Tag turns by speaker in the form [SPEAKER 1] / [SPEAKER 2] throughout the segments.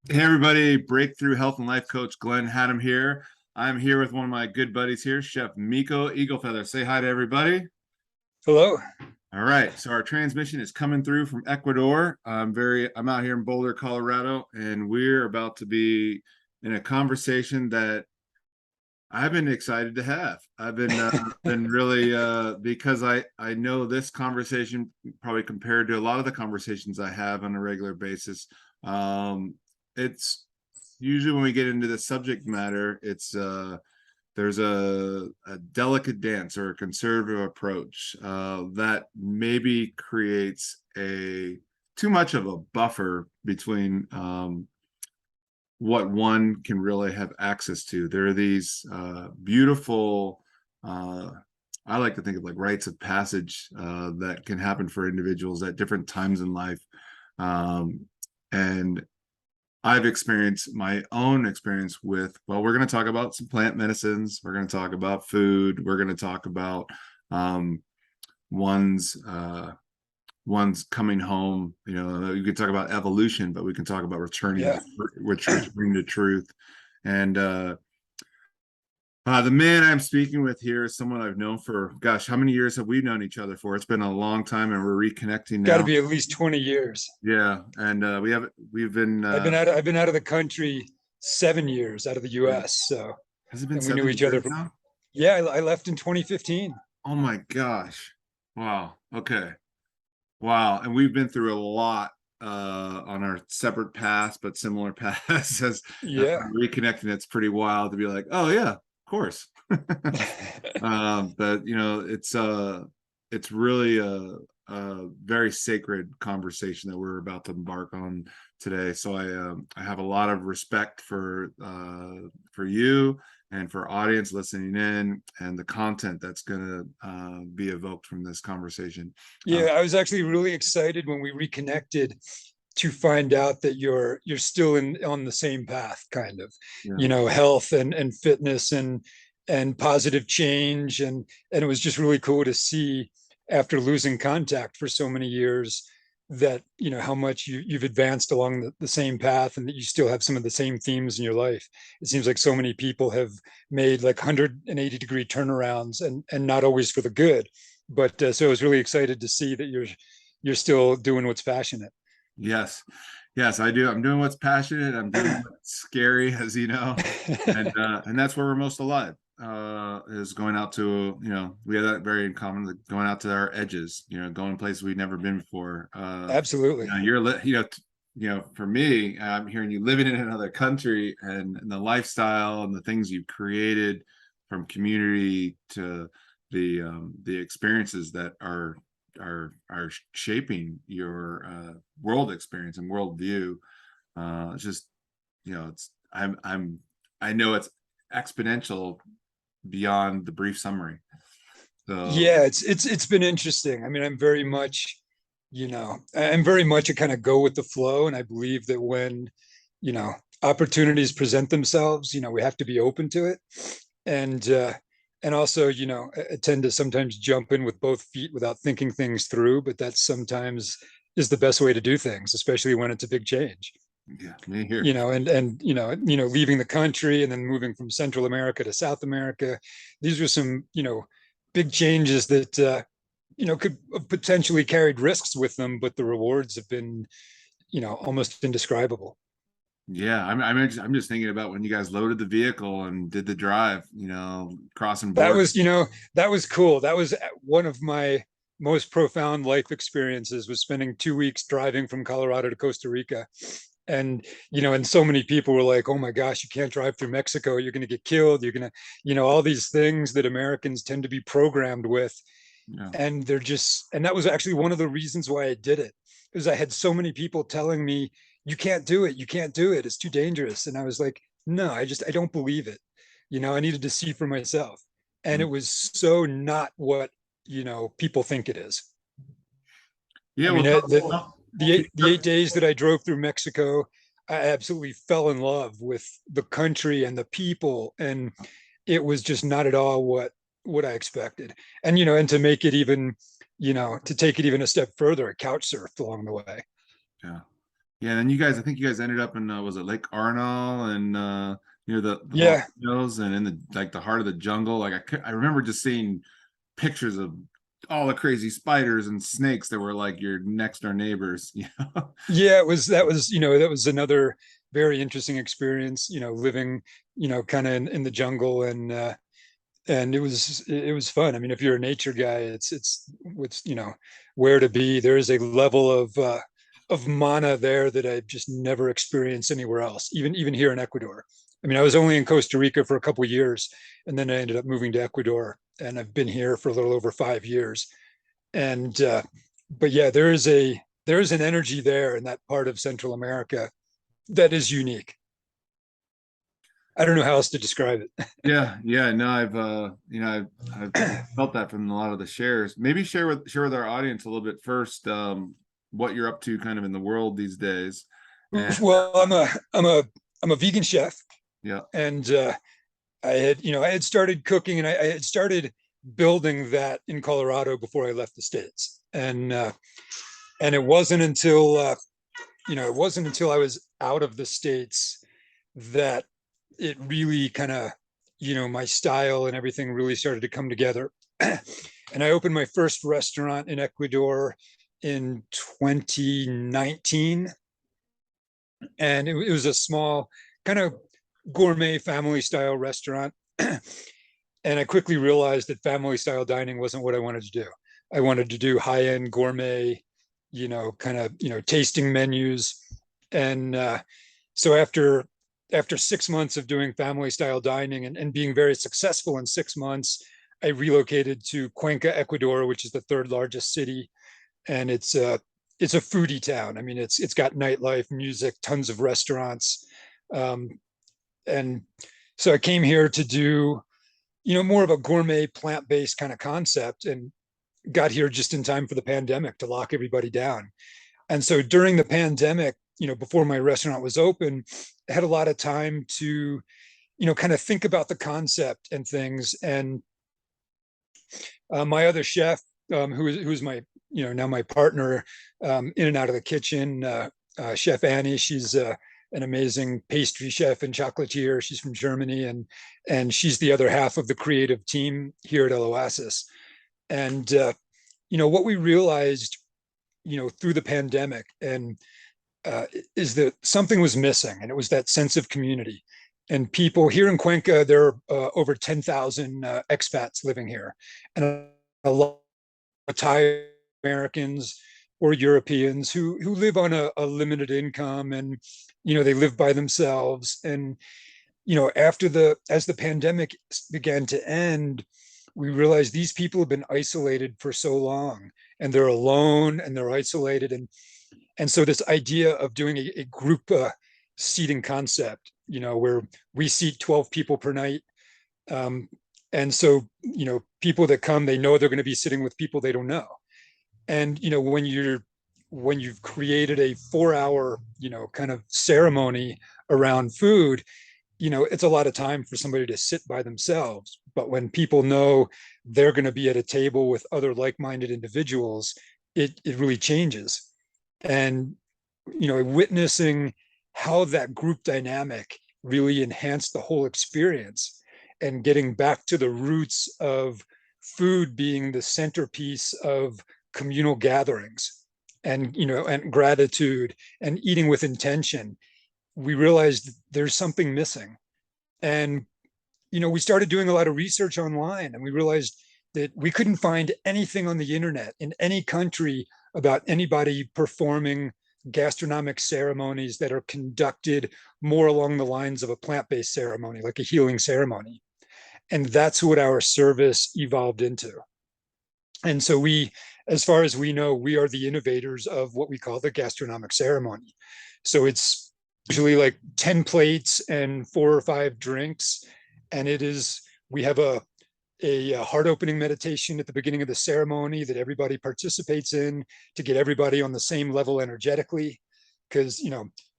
[SPEAKER 1] Hey everybody, Breakthrough Health and Life Coach Glenn Hattem here. I'm here with one of my good buddies here, Chef Mico Eaglefeather. Say hi to everybody.
[SPEAKER 2] Hello.
[SPEAKER 1] All right, so our transmission is coming through from Ecuador. I'm out here in Boulder, Colorado, and we're about to be in a conversation that I've been excited to have. I've been really because I know this conversation probably compared to a lot of the conversations I have on a regular basis. Um, it's usually when we get into the subject matter, it's there's a delicate dance or a conservative approach that maybe creates a too much of a buffer between what one can really have access to. There are these beautiful, I like to think of like rites of passage that can happen for individuals at different times in life. And I've experienced my own experience with, well, we're going to talk about some plant medicines. We're going to talk about food. We're going to talk about um, one's one's coming home. You know, you can talk about evolution, but we can talk about returning
[SPEAKER 2] Yeah.
[SPEAKER 1] returning to truth. And the man I'm speaking with here is someone I've known for, gosh, how many years have we known each other for? It's been a long time, and we're reconnecting
[SPEAKER 2] Got to
[SPEAKER 1] now.
[SPEAKER 2] be at least 20 years.
[SPEAKER 1] Yeah, and we've been
[SPEAKER 2] I've been out of the country 7 years out of the
[SPEAKER 1] yeah.
[SPEAKER 2] US. So,
[SPEAKER 1] Has it been
[SPEAKER 2] and we knew
[SPEAKER 1] seven
[SPEAKER 2] each other
[SPEAKER 1] years
[SPEAKER 2] from,
[SPEAKER 1] now?
[SPEAKER 2] yeah, I left in 2015.
[SPEAKER 1] Oh my gosh. Wow. Okay. Wow. And we've been through a lot on our separate paths, but similar paths as
[SPEAKER 2] Yeah.
[SPEAKER 1] we're reconnecting. It's pretty wild to be like, oh yeah, of course. But you know, it's really a very sacred conversation that we're about to embark on today. So I have a lot of respect for you and for audience listening in and the content that's going to be evoked from this conversation.
[SPEAKER 2] Yeah, I was actually really excited when we reconnected to find out that you're still in on the same path, kind of,
[SPEAKER 1] Yeah.
[SPEAKER 2] health and fitness and positive change. And it was just really cool to see after losing contact for so many years that, how much you've advanced along the same path and that you still have some of the same themes in your life. It seems like so many people have made like 180-degree turnarounds and not always for the good. But so I was really excited to see that you're still doing what's passionate.
[SPEAKER 1] Yes. Yes, I do. I'm doing what's passionate. I'm doing what's scary, as you know, and that's where we're most alive. Is going out to, you know, we have that very in common, like going out to our edges, you know, going places we've never been before. You
[SPEAKER 2] Absolutely.
[SPEAKER 1] know, you know, for me, I'm hearing you living in another country and the lifestyle and the things you've created from community to the experiences that are shaping your world experience and worldview. It's just, you know, it's I know it's exponential beyond the brief summary. So
[SPEAKER 2] Yeah, it's been interesting. I mean, I'm very much a kind of go with the flow, and I believe that when, you know, opportunities present themselves, we have to be open to it. And also, I tend to sometimes jump in with both feet without thinking things through, but that sometimes is the best way to do things, especially when it's a big change.
[SPEAKER 1] yeah, me here.
[SPEAKER 2] Leaving the country and then moving from Central America to South America, these were some, big changes that could have potentially carried risks with them, but the rewards have been, almost indescribable.
[SPEAKER 1] Yeah, I'm just thinking about when you guys loaded the vehicle and did the drive, you know, crossing
[SPEAKER 2] That
[SPEAKER 1] board.
[SPEAKER 2] was, that was cool. That was one of my most profound life experiences, was spending 2 weeks driving from Colorado to Costa Rica. And so many people were like, oh my gosh, you can't drive through Mexico, you're going to get killed, you're going to, all these things that Americans tend to be programmed with.
[SPEAKER 1] Yeah.
[SPEAKER 2] And and that was actually one of the reasons why I did it, because I had so many people telling me, you can't do it, you can't do it, it's too dangerous. And I was like, no, I don't believe it. I needed to see for myself. And
[SPEAKER 1] Mm.
[SPEAKER 2] it was so not what, people think it is.
[SPEAKER 1] Yeah,
[SPEAKER 2] I
[SPEAKER 1] well,
[SPEAKER 2] mean, the 8 days that I drove through Mexico, I absolutely fell in love with the country and the people, and it was just not at all what I expected. And to make it even, to take it even a step further, I couch surfed along the way.
[SPEAKER 1] yeah. Yeah, and then you guys, I think you guys ended up in was it Lake Arnall and near the
[SPEAKER 2] Yeah,
[SPEAKER 1] volcanoes and in the like the heart of the jungle. Like I remember just seeing pictures of all the crazy spiders and snakes that were like your next door neighbors, you know?
[SPEAKER 2] yeah, that was another very interesting experience, living, kind of in the jungle, and it was fun. I mean, if you're a nature guy, it's where to be. There is a level of mana there that I've just never experienced anywhere else, even here in Ecuador. I mean, I was only in Costa Rica for a couple of years, and then I ended up moving to Ecuador, and I've been here for a little over 5 years. And but yeah, there is an energy there in that part of Central America that is unique. I don't know how else to describe it.
[SPEAKER 1] Yeah, yeah, no, I've felt that from a lot of the shares. Maybe share with our audience a little bit first, what you're up to kind of in the world these days. And
[SPEAKER 2] Well, I'm a vegan chef,
[SPEAKER 1] yeah,
[SPEAKER 2] and I had started cooking, and I had started building that in Colorado before I left the States. And it wasn't until I was out of the States that it really kind of, my style and everything really started to come together. And I opened my first restaurant in Ecuador in 2019, and it was a small kind of gourmet family style restaurant. And I quickly realized that family style dining wasn't what I wanted to do. I wanted to do high end gourmet, kind of, tasting menus. And so after 6 months of doing family style dining and being very successful in 6 months, I relocated to Cuenca, Ecuador, which is the third largest city, and it's a foodie town. I mean, it's got nightlife, music, tons of restaurants, um, and so I came here to do more of a gourmet plant-based kind of concept, and got here just in time for the pandemic to lock everybody down. And so during the pandemic, before my restaurant was open, I had a lot of time to kind of think about the concept and things. And my other chef, who's my now my partner, in and out of the kitchen, Chef Annie. She's an amazing pastry chef and chocolatier. She's from Germany, and she's the other half of the creative team here at El Oasis. And what we realized, through the pandemic, and is that something was missing, and it was that sense of community. And people here in Cuenca, there are over 10,000 expats living here, and a lot of Thai Americans or Europeans who live on a limited income, and they live by themselves. And as the pandemic began to end, we realized these people have been isolated for so long, and they're alone and they're isolated. And so this idea of doing a group seating concept, where we seat 12 people per night. And so, people that come, they know they're going to be sitting with people they don't know. And, when you've created a 4 hour, kind of ceremony around food, it's a lot of time for somebody to sit by themselves. But when people know they're going to be at a table with other like-minded individuals, it really changes. And, witnessing how that group dynamic really enhanced the whole experience, and getting back to the roots of food being the centerpiece of communal gatherings, and gratitude, and eating with intention, we realized there's something missing. And we started doing a lot of research online, and we realized that we couldn't find anything on the internet in any country about anybody performing gastronomic ceremonies that are conducted more along the lines of a plant-based ceremony, like a healing ceremony. And that's what our service evolved into. And so as far as we know, we are the innovators of what we call the gastronomic ceremony. So it's usually like 10 plates and 4 or 5 drinks. And we have a heart opening meditation at the beginning of the ceremony that everybody participates in, to get everybody on the same level energetically. Because,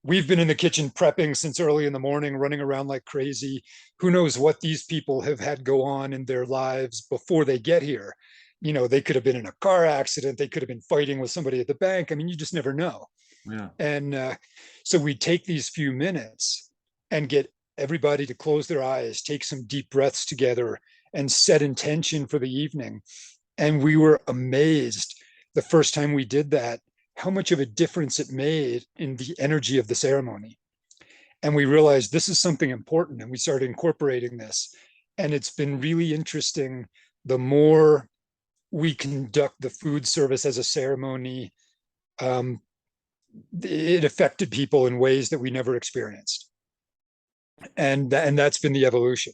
[SPEAKER 2] we've been in the kitchen prepping since early in the morning, running around like crazy. Who knows what these people have had go on in their lives before they get here? They could have been in a car accident. They could have been fighting with somebody at the bank. I mean, you just never know.
[SPEAKER 1] Yeah.
[SPEAKER 2] And so we take these few minutes and get everybody to close their eyes, take some deep breaths together, and set intention for the evening. And we were amazed the first time we did that, how much of a difference it made in the energy of the ceremony. And we realized this is something important, and we started incorporating this. And it's been really interesting. The more we conduct the food service as a ceremony, um, it affected people in ways that we never experienced. And that's been the evolution.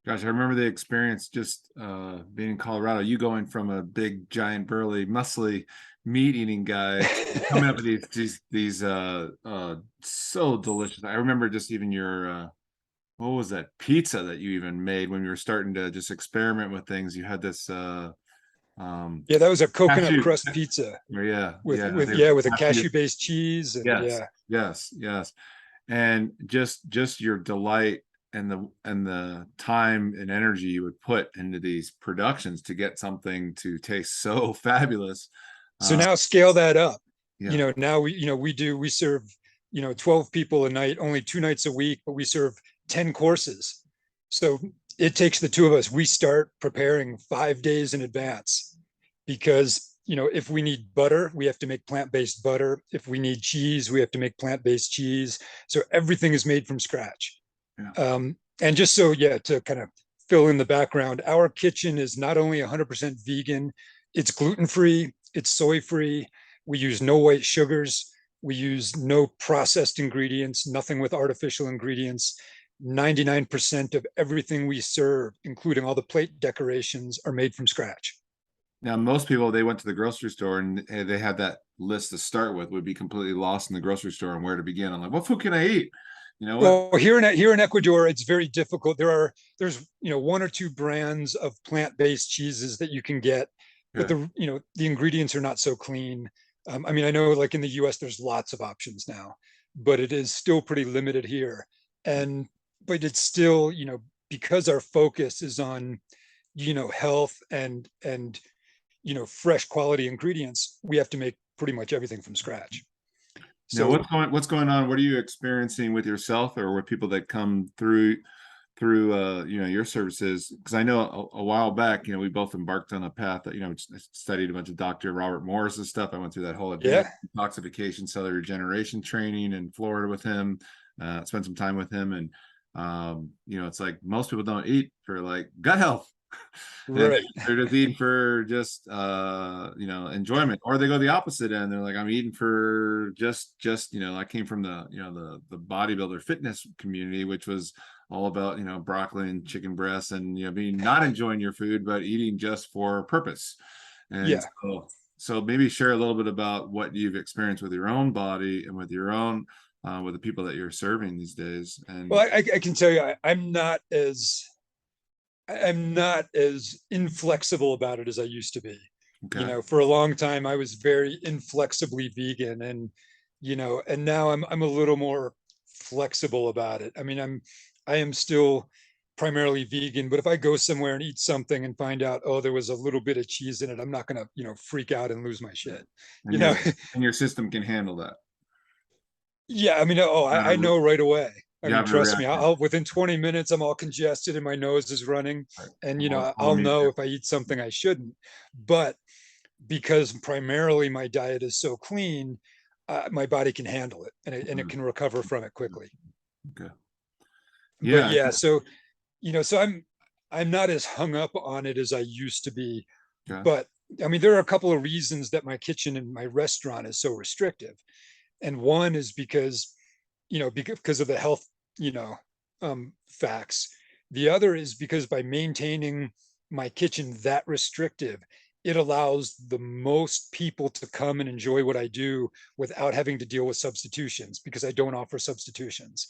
[SPEAKER 1] Gosh, I remember the experience just being in Colorado. You going from a big, giant, burly, muscly meat eating guy coming up with these so delicious. I remember just even your what was that pizza that you even made when you were starting to just experiment with things. You had this
[SPEAKER 2] Yeah, that was a coconut
[SPEAKER 1] cashew.
[SPEAKER 2] crust pizza
[SPEAKER 1] Yeah,
[SPEAKER 2] with
[SPEAKER 1] yeah,
[SPEAKER 2] with a cashew based cheese, and
[SPEAKER 1] yes,
[SPEAKER 2] yeah.
[SPEAKER 1] yes, yes. And just your delight and the time and energy you would put into these productions to get something to taste so fabulous.
[SPEAKER 2] So now scale that up.
[SPEAKER 1] Yeah,
[SPEAKER 2] Now we serve 12 people a night, only 2 nights a week, but we serve 10 courses. So it takes the two of us. We start preparing 5 days in advance, because if we need butter, we have to make plant-based butter. If we need cheese, we have to make plant-based cheese. So everything is made from scratch.
[SPEAKER 1] yeah.
[SPEAKER 2] And just so, yeah, to kind of fill in the background, our kitchen is not only 100% vegan, it's gluten-free, it's soy-free. We use no white sugars. We use no processed ingredients, nothing with artificial ingredients. 99% of everything we serve, including all the plate decorations, are made from scratch.
[SPEAKER 1] Now, most people, they went to the grocery store and they had that list to start with, would be completely lost in the grocery store and where to begin. I'm like, what food can I eat? You know what?
[SPEAKER 2] Well, here in Ecuador, it's very difficult. There's one or two brands of plant-based cheeses that you can get, but
[SPEAKER 1] Okay.
[SPEAKER 2] the ingredients are not so clean. I mean, I know like in the US, there's lots of options now, but it is still pretty limited here. And but it's still, because our focus is on, health and fresh quality ingredients, we have to make pretty much everything from scratch.
[SPEAKER 1] Now,
[SPEAKER 2] So
[SPEAKER 1] what's going on? What are you experiencing with yourself or with people that come through your services? Because I know a while back, we both embarked on a path that studied a bunch of Dr. Robert Morris's stuff. I went through that whole advanced
[SPEAKER 2] yeah,
[SPEAKER 1] detoxification cellular regeneration training in Florida with him. Spent some time with him, and it's like most people don't eat for like gut health. And
[SPEAKER 2] right.
[SPEAKER 1] they're just eating for just enjoyment, or they go the opposite end. They're like, I'm eating for just I came from the bodybuilder fitness community, which was all about broccoli and chicken breasts and being not enjoying your food but eating just for purpose. And
[SPEAKER 2] Yeah.
[SPEAKER 1] so maybe share a little bit about what you've experienced with your own body and with your own with the people that you're serving these days.
[SPEAKER 2] Well,
[SPEAKER 1] And
[SPEAKER 2] I can tell you, I'm not as inflexible about it as I used to be.
[SPEAKER 1] okay,
[SPEAKER 2] For a long time, I was very inflexibly vegan, and now I'm a little more flexible about it. I mean, I am still primarily vegan, but if I go somewhere and eat something and find out, oh, there was a little bit of cheese in it, I'm not gonna, freak out and lose my shit.
[SPEAKER 1] and
[SPEAKER 2] You
[SPEAKER 1] your
[SPEAKER 2] know,
[SPEAKER 1] and your system can handle that.
[SPEAKER 2] Yeah, I mean, oh,
[SPEAKER 1] Not
[SPEAKER 2] I
[SPEAKER 1] a,
[SPEAKER 2] know right away. I
[SPEAKER 1] you
[SPEAKER 2] mean,
[SPEAKER 1] have a
[SPEAKER 2] trust me,
[SPEAKER 1] reaction.
[SPEAKER 2] I'll within 20 minutes, I'm all congested and my nose is running.
[SPEAKER 1] Right.
[SPEAKER 2] And,
[SPEAKER 1] All
[SPEAKER 2] I'll
[SPEAKER 1] me
[SPEAKER 2] know
[SPEAKER 1] too.
[SPEAKER 2] if I eat something I shouldn't. But because primarily my diet is so clean, my body can handle it, and it can recover from it quickly.
[SPEAKER 1] Okay.
[SPEAKER 2] But
[SPEAKER 1] Yeah.
[SPEAKER 2] yeah, so I'm not as hung up on it as I used to be.
[SPEAKER 1] Okay.
[SPEAKER 2] But I mean, there are a couple of reasons that my kitchen and my restaurant is so restrictive. And one is because of the health, facts. The other is because by maintaining my kitchen that restrictive, it allows the most people to come and enjoy what I do without having to deal with substitutions, because I don't offer substitutions.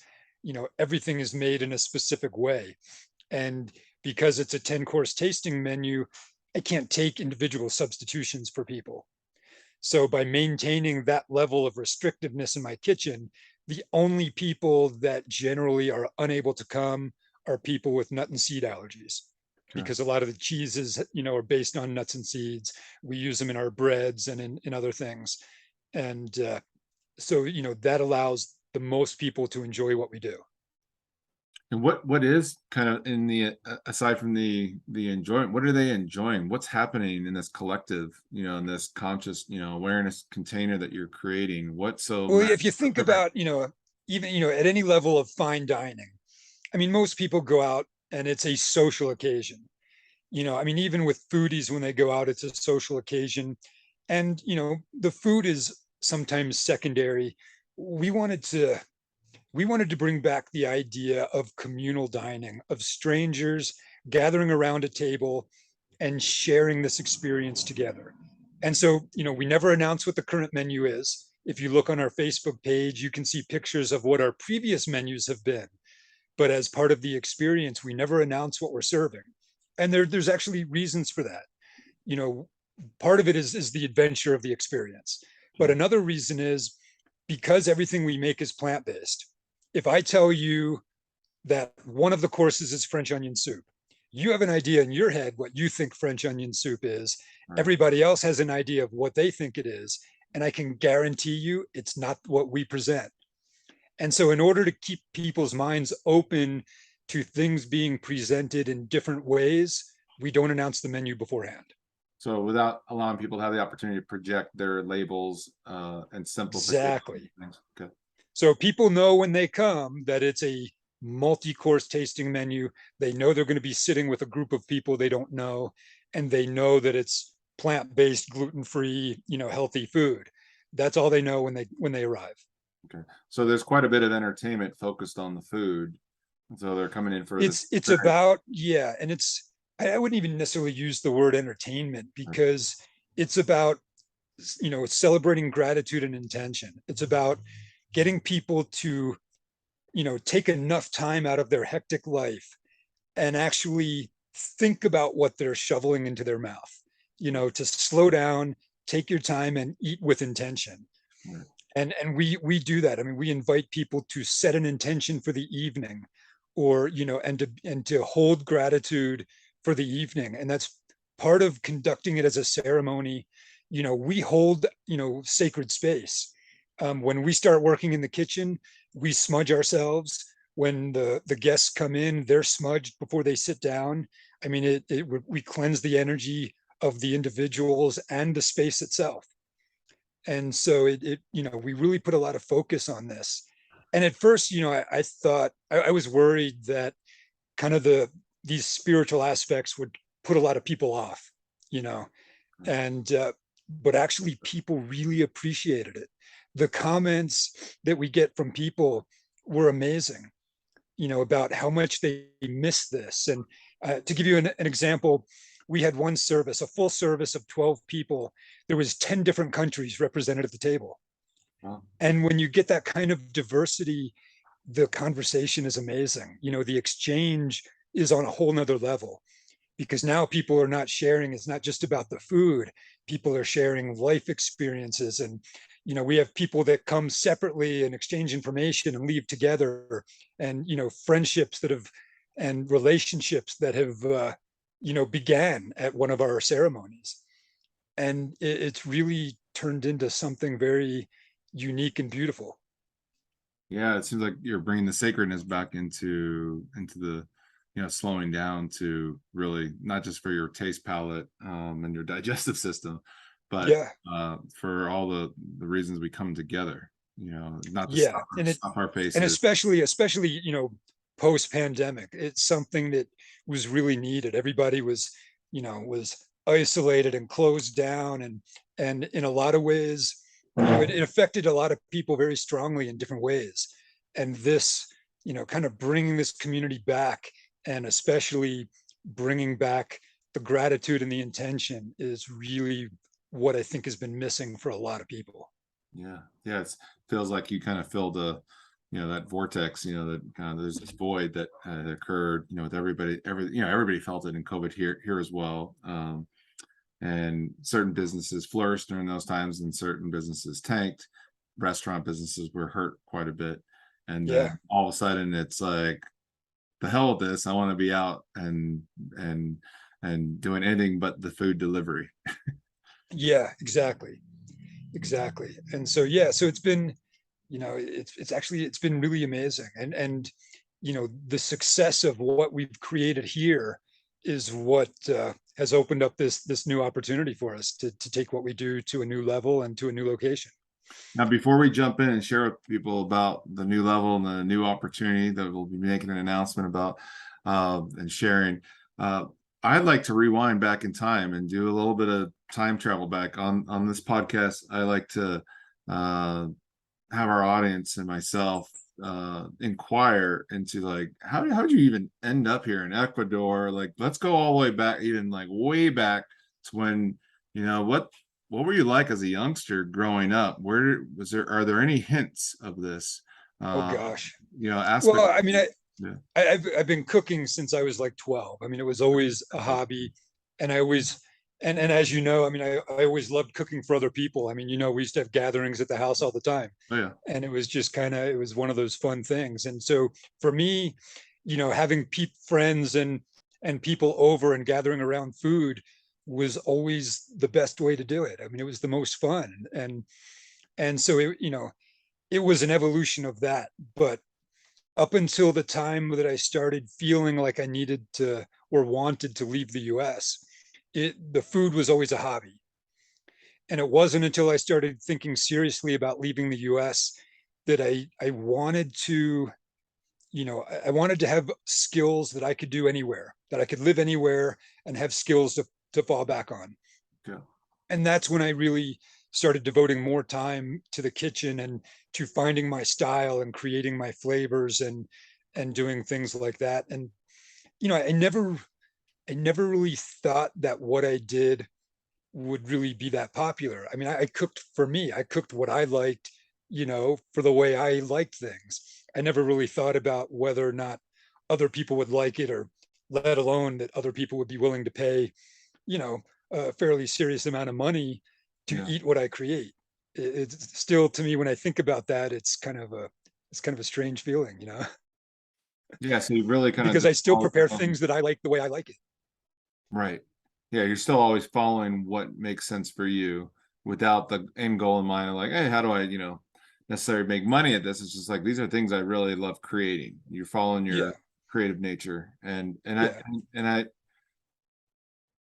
[SPEAKER 2] Everything is made in a specific way. And because it's a 10-course tasting menu, I can't take individual substitutions for people. So by maintaining that level of restrictiveness in my kitchen, the only people that generally are unable to come are people with nut and seed allergies,
[SPEAKER 1] Okay.
[SPEAKER 2] because a lot of the cheeses, are based on nuts and seeds. We use them in our breads and in other things. And so, that allows the most people to enjoy what we do.
[SPEAKER 1] And what is kind of in the aside from the enjoyment, what are they enjoying? What's happening in this collective, in this conscious, awareness container that you're creating? What's so
[SPEAKER 2] Well, if you
[SPEAKER 1] what's
[SPEAKER 2] think
[SPEAKER 1] different?
[SPEAKER 2] about, even, at any level of fine dining, I mean, most people go out and it's a social occasion. I mean, even with foodies, when they go out, it's a social occasion. And, the food is sometimes secondary. We wanted to we wanted to bring back the idea of communal dining, of strangers gathering around a table and sharing this experience together. And so, we never announce what the current menu is. If you look on our Facebook page, you can see pictures of what our previous menus have been. But as part of the experience, we never announce what we're serving. And there's actually reasons for that. You know, Part of it is the adventure of the experience. But
[SPEAKER 1] Sure.
[SPEAKER 2] another reason is because everything we make is plant-based. If I tell you that one of the courses is French onion soup, you have an idea in your head what you think French onion soup is.
[SPEAKER 1] Right.
[SPEAKER 2] Everybody else has an idea of what they think it is. And I can guarantee you it's not what we present. And so, in order to keep people's minds open to things being presented in different ways, we don't announce the menu beforehand.
[SPEAKER 1] So without allowing people to have the opportunity to project their labels and simplification of
[SPEAKER 2] Exactly.
[SPEAKER 1] things. Okay.
[SPEAKER 2] So people know when they come that it's a multi-course tasting menu. They know they're going to be sitting with a group of people they don't know, and they know that it's plant-based, gluten-free, healthy food. That's all they know when they arrive.
[SPEAKER 1] Okay. So there's quite a bit of entertainment focused on the food. So they're coming in for this
[SPEAKER 2] It's
[SPEAKER 1] experience.
[SPEAKER 2] about, yeah, and I wouldn't even necessarily use the word entertainment, because it's about, it's celebrating gratitude and intention. It's about getting people to, take enough time out of their hectic life and actually think about what they're shoveling into their mouth, to slow down, take your time and eat with intention.
[SPEAKER 1] Right.
[SPEAKER 2] And we do that. I mean, we invite people to set an intention for the evening, or, and to hold gratitude for the evening. And that's part of conducting it as a ceremony. We hold, sacred space. When we start working in the kitchen, we smudge ourselves. When the guests come in, they're smudged before they sit down. I mean, we cleanse the energy of the individuals and the space itself. And so we really put a lot of focus on this. And at first, I thought, I was worried that kind of these spiritual aspects would put a lot of people off, you know, and but actually people really appreciated it. The comments that we get from people were amazing, about how much they miss this. And to give you an example, we had one service, a full service of 12 people. There was 10 different countries represented at the table.
[SPEAKER 1] Well,
[SPEAKER 2] And when you get that kind of diversity, the conversation is amazing. The exchange is on a whole nother level, because now people are not sharing. It's not just about the food. People are sharing life experiences. And, we have people that come separately and exchange information and leave together. And, friendships and relationships that have, began at one of our ceremonies. And it's really turned into something very unique and beautiful.
[SPEAKER 1] yeah, it seems like you're bringing the sacredness back into the slowing down to really not just for your taste palate and your digestive system, but
[SPEAKER 2] Yeah.
[SPEAKER 1] for all the reasons we come together. Not to
[SPEAKER 2] Yeah.
[SPEAKER 1] stop our
[SPEAKER 2] And
[SPEAKER 1] paces.
[SPEAKER 2] especially, post pandemic, it's something that was really needed. Everybody was isolated and closed down. And in a lot of ways, it affected a lot of people very strongly in different ways. And this, kind of bringing this community back, and especially bringing back the gratitude and the intention, is really what I think has been missing for a lot of people.
[SPEAKER 1] Yeah, yeah, it feels like you kind of filled that vortex, that kind of there's this void that occurred, with everybody felt it in COVID here as well. And certain businesses flourished during those times, and certain businesses tanked. Restaurant businesses were hurt quite a bit, and
[SPEAKER 2] Yeah.
[SPEAKER 1] then all of a sudden, it's like, the hell with this! I want to be out and and doing anything but the food delivery.
[SPEAKER 2] Yeah, exactly. Exactly. And so, yeah, so it's been, it's been really amazing. And the success of what we've created here is what has opened up this new opportunity for us to take what we do to a new level and to a new location.
[SPEAKER 1] Now, before we jump in and share with people about the new level and the new opportunity that we'll be making an announcement about and sharing, I'd like to rewind back in time and do a little bit of time travel back on this podcast. I like to have our audience and myself inquire into like how'd you even end up here in Ecuador? Like, let's go all the way back, even like way back to when, what were you like as a youngster growing up? Are there any hints of this?
[SPEAKER 2] Oh gosh.
[SPEAKER 1] Aspect.
[SPEAKER 2] Well, I mean,
[SPEAKER 1] Yeah.
[SPEAKER 2] I've been cooking since I was like 12. I mean, it was always a hobby, and I always and as you know, I mean, I always loved cooking for other people. I mean, we used to have gatherings at the house all the time,
[SPEAKER 1] Oh yeah.
[SPEAKER 2] and it was just it was one of those fun things. And so for me, having friends and people over and gathering around food was always the best way to do it. I mean, it was the most fun, and so it was an evolution of that. But up until the time that I started feeling like I needed to or wanted to leave the US, the food was always a hobby. And it wasn't until I started thinking seriously about leaving the US that I wanted to, I wanted to have skills that I could do anywhere, that I could live anywhere and have skills to fall back on.
[SPEAKER 1] Yeah.
[SPEAKER 2] And that's when I really started devoting more time to the kitchen and to finding my style and creating my flavors and doing things like that. And I never really thought that what I did would really be that popular. I mean, I cooked for me. I cooked what I liked, for the way I liked things. I never really thought about whether or not other people would like it, or let alone that other people would be willing to pay, a fairly serious amount of money to
[SPEAKER 1] Yeah.
[SPEAKER 2] eat what I create. It's still, to me, when I think about that, it's kind of a strange feeling,
[SPEAKER 1] Yeah. So you really kind of
[SPEAKER 2] because
[SPEAKER 1] just
[SPEAKER 2] I still prepare things that I like the way I like it.
[SPEAKER 1] right. Yeah, you're still always following what makes sense for you without the end goal in mind of like, hey, how do I, necessarily make money at this? It's just like these are things I really love creating. You're following
[SPEAKER 2] Yeah,
[SPEAKER 1] your creative nature.
[SPEAKER 2] yeah.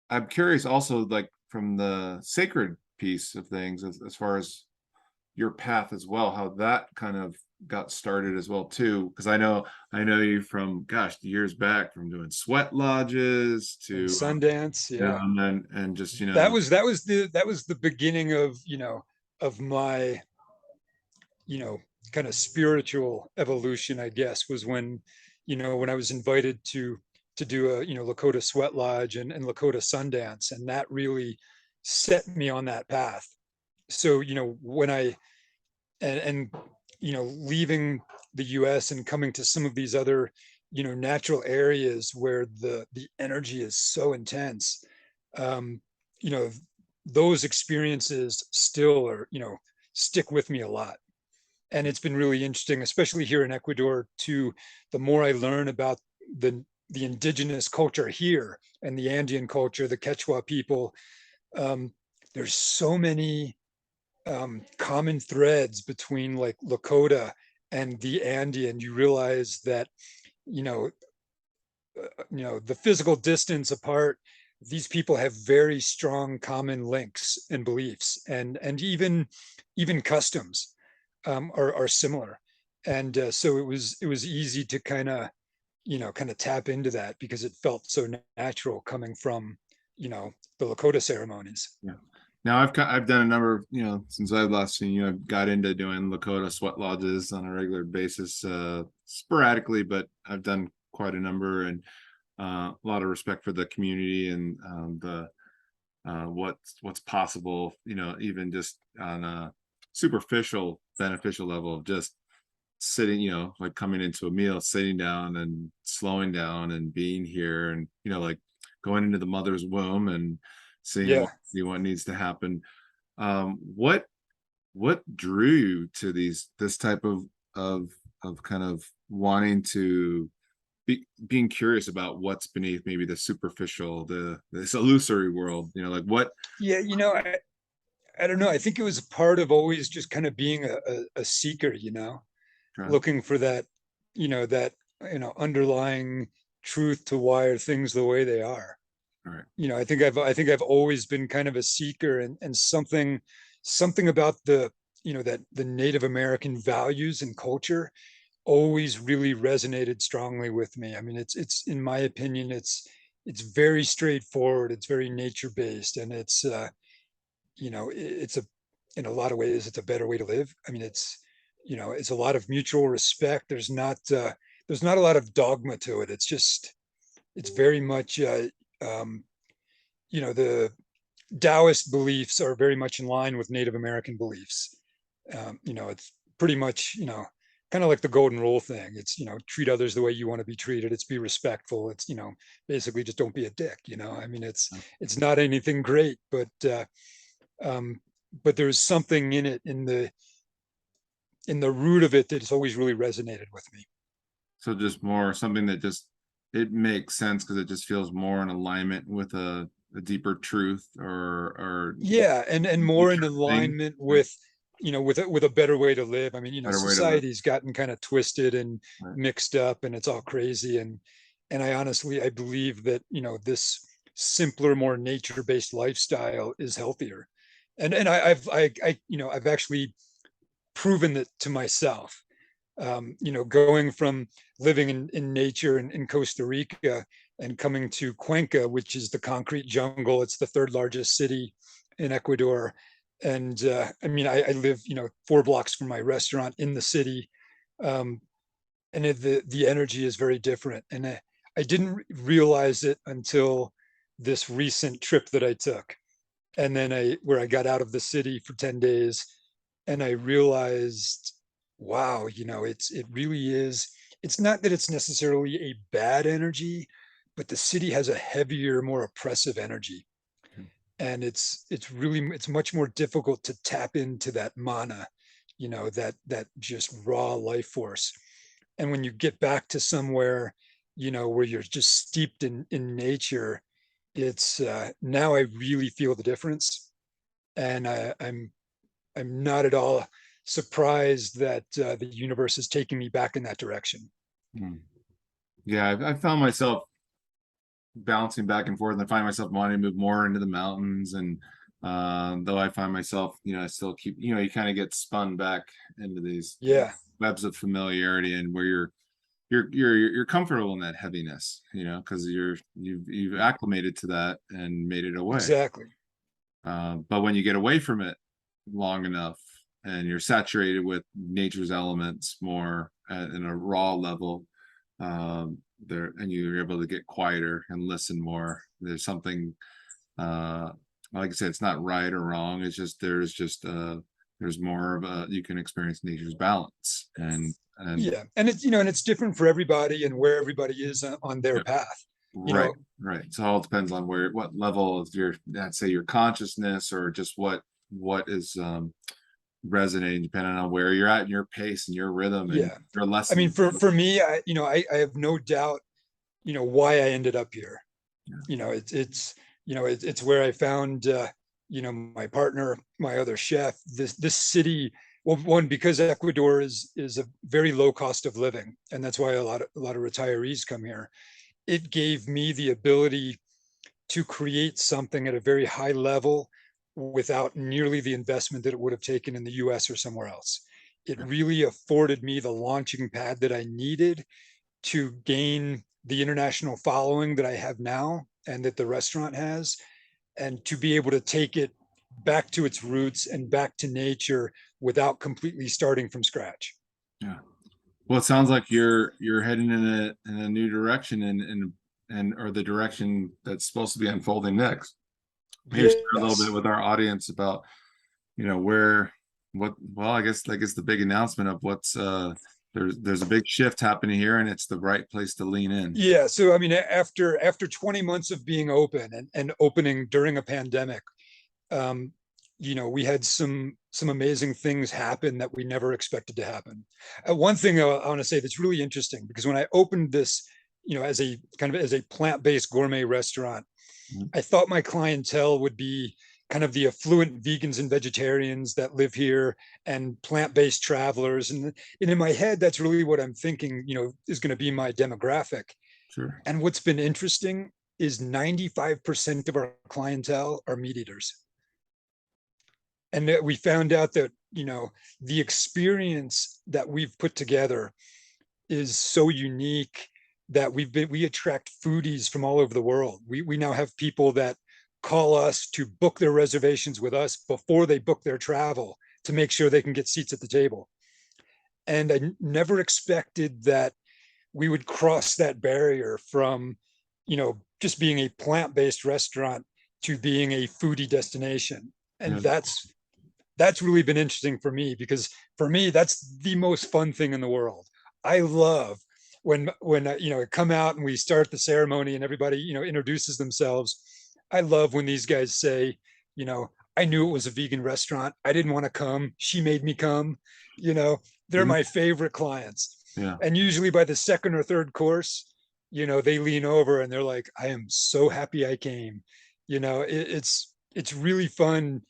[SPEAKER 1] I'm curious also, like from the sacred piece of things, as far as your path as well, how that kind of got started as well too. Because I know you from gosh, years back, from doing sweat lodges
[SPEAKER 2] And
[SPEAKER 1] to
[SPEAKER 2] Sundance, yeah.
[SPEAKER 1] and just
[SPEAKER 2] That was the beginning of of my you know kind of spiritual evolution, I guess, was when I was invited to do a Lakota Sweat Lodge and Lakota Sundance, and that really set me on that path. So when I and leaving the US and coming to some of these other natural areas where the energy is so intense, um you know those experiences still are stick with me a lot. And it's been really interesting, especially here in Ecuador too. The more I learn about the indigenous culture here and the Andean culture, the Quechua people, um, there's so many common threads between like Lakota and the Andean. You realize that you know the physical distance apart, these people have very strong common links and beliefs, and even customs are similar. And so it was easy to kind of tap into that because it felt so natural coming from the Lakota ceremonies.
[SPEAKER 1] yeah. Now I've done a number of, since I've last seen you, I've got into doing Lakota sweat lodges on a regular basis, sporadically, but I've done quite a number, and a lot of respect for the community and the what's possible, even just on a superficial beneficial level of just sitting, like coming into a meal, sitting down and slowing down and being here, and like going into the mother's womb and seeing
[SPEAKER 2] Yeah.
[SPEAKER 1] what needs to happen. What drew you to this type of kind of wanting to being curious about what's beneath maybe the superficial, this illusory world, like what?
[SPEAKER 2] Yeah, I don't know. I think it was part of always just kind of being a seeker,
[SPEAKER 1] Okay.
[SPEAKER 2] looking for that, that, underlying truth to why are things the way they are.
[SPEAKER 1] All right.
[SPEAKER 2] I think I've always been kind of a seeker, and something about that the Native American values and culture always really resonated strongly with me. I mean, it's in my opinion, it's very straightforward, it's very nature based, and it's in a lot of ways, it's a better way to live. I mean, it's a lot of mutual respect. There's not a lot of dogma to it. It's very much, um, the Taoist beliefs are very much in line with Native American beliefs. It's pretty much, kind of like the golden rule thing. It's, treat others the way you want to be treated. It's be respectful. It's, basically just don't be a dick, I mean, it's not anything great, um, but there's something in it, in the root of it, that has always really resonated with me.
[SPEAKER 1] So just more something that just it makes sense because it just feels more in alignment with a deeper truth or
[SPEAKER 2] Yeah, and more in
[SPEAKER 1] nature thing.
[SPEAKER 2] alignment
[SPEAKER 1] Right.
[SPEAKER 2] with, with a better way to live. I mean,
[SPEAKER 1] Better way to live.
[SPEAKER 2] society's gotten kind of twisted and
[SPEAKER 1] Right.
[SPEAKER 2] mixed up, and it's all crazy. And I believe that, this simpler, more nature-based lifestyle is healthier. And I've actually proven it to myself. Going from living in nature in Costa Rica and coming to Cuenca, which is the concrete jungle. It's the third largest city in Ecuador. And I mean, I live, 4 blocks from my restaurant in the city. Um, and the energy is very different. And I didn't realize it until this recent trip that I took. And then where I got out of the city for 10 days, and I realized, wow, it really is. It's not that it's necessarily a bad energy, but the city has a heavier, more oppressive energy. And it's much more difficult to tap into that mana, that just raw life force. And when you get back to somewhere, where you're just steeped in nature, it's now I really feel the difference. And I'm not at all surprised that the universe is taking me back in that direction.
[SPEAKER 1] Hmm. Yeah, I found myself bouncing back and forth, and I find myself wanting to move more into the mountains. And though I find myself, I still keep, you kind of get spun back into these
[SPEAKER 2] Yeah,
[SPEAKER 1] webs of familiarity, and where you're comfortable in that heaviness, because you've acclimated to that and made it away.
[SPEAKER 2] exactly.
[SPEAKER 1] But when you get away from it long enough and you're saturated with nature's elements more in a raw level, there, and you're able to get quieter and listen more, there's something, like I said, it's not right or wrong. It's just there's more of a, you can experience nature's balance. And
[SPEAKER 2] Yeah, and it's different for everybody and where everybody is on their
[SPEAKER 1] yeah,
[SPEAKER 2] path. You
[SPEAKER 1] right,
[SPEAKER 2] know,
[SPEAKER 1] right. So it all depends on what level of your, let's say, your consciousness, or just what is resonating, depending on where you're at in your pace and your rhythm and
[SPEAKER 2] yeah.
[SPEAKER 1] your
[SPEAKER 2] I mean,
[SPEAKER 1] lesson.
[SPEAKER 2] for me, I have no doubt, why I ended up here.
[SPEAKER 1] Yeah.
[SPEAKER 2] It's where I found, my partner, my other chef. This city, well, one, because Ecuador is a very low cost of living, and that's why a lot of retirees come here. It gave me the ability to create something at a very high level without nearly the investment that it would have taken in the US or somewhere else. It
[SPEAKER 1] Yeah.
[SPEAKER 2] really afforded me the launching pad that I needed to gain the international following that I have now and that the restaurant has, and to be able to take it back to its roots and back to nature without completely starting from scratch.
[SPEAKER 1] Yeah. Well, it sounds like you're heading in a new direction, and or the direction that's supposed to be unfolding next. Maybe share a little bit
[SPEAKER 2] Yes.
[SPEAKER 1] with our audience about, where what well, I guess the big announcement of what's there's a big shift happening here, and it's the right place to lean in.
[SPEAKER 2] Yeah. So I mean, after 20 months of being open and opening during a pandemic, um, we had some amazing things happen that we never expected to happen. One thing I want to say that's really interesting, because when I opened this, as a kind of as a plant-based gourmet restaurant,
[SPEAKER 1] Mhm.
[SPEAKER 2] I thought my clientele would be, kind of the affluent vegans and vegetarians that live here and plant-based travelers. And in my head, that's really what I'm thinking, is going to be my demographic.
[SPEAKER 1] Sure.
[SPEAKER 2] And what's been interesting is 95% of our clientele are meat eaters. And that we found out that, the experience that we've put together is so unique that we attract foodies from all over the world. We now have people that call us to book their reservations with us before they book their travel to make sure they can get seats at the table. And I never expected that we would cross that barrier from, just being a plant-based restaurant to being a foodie destination. And
[SPEAKER 1] Yeah.
[SPEAKER 2] that's really been interesting for me, because for me, that's the most fun thing in the world. I love when come out and we start the ceremony and everybody, introduces themselves. I love when these guys say, I knew it was a vegan restaurant. I didn't want to come. She made me come. They're
[SPEAKER 1] Mhm.
[SPEAKER 2] my favorite clients.
[SPEAKER 1] Yeah.
[SPEAKER 2] And usually by the second or third course, they lean over and they're like, I am so happy I came. It's really fun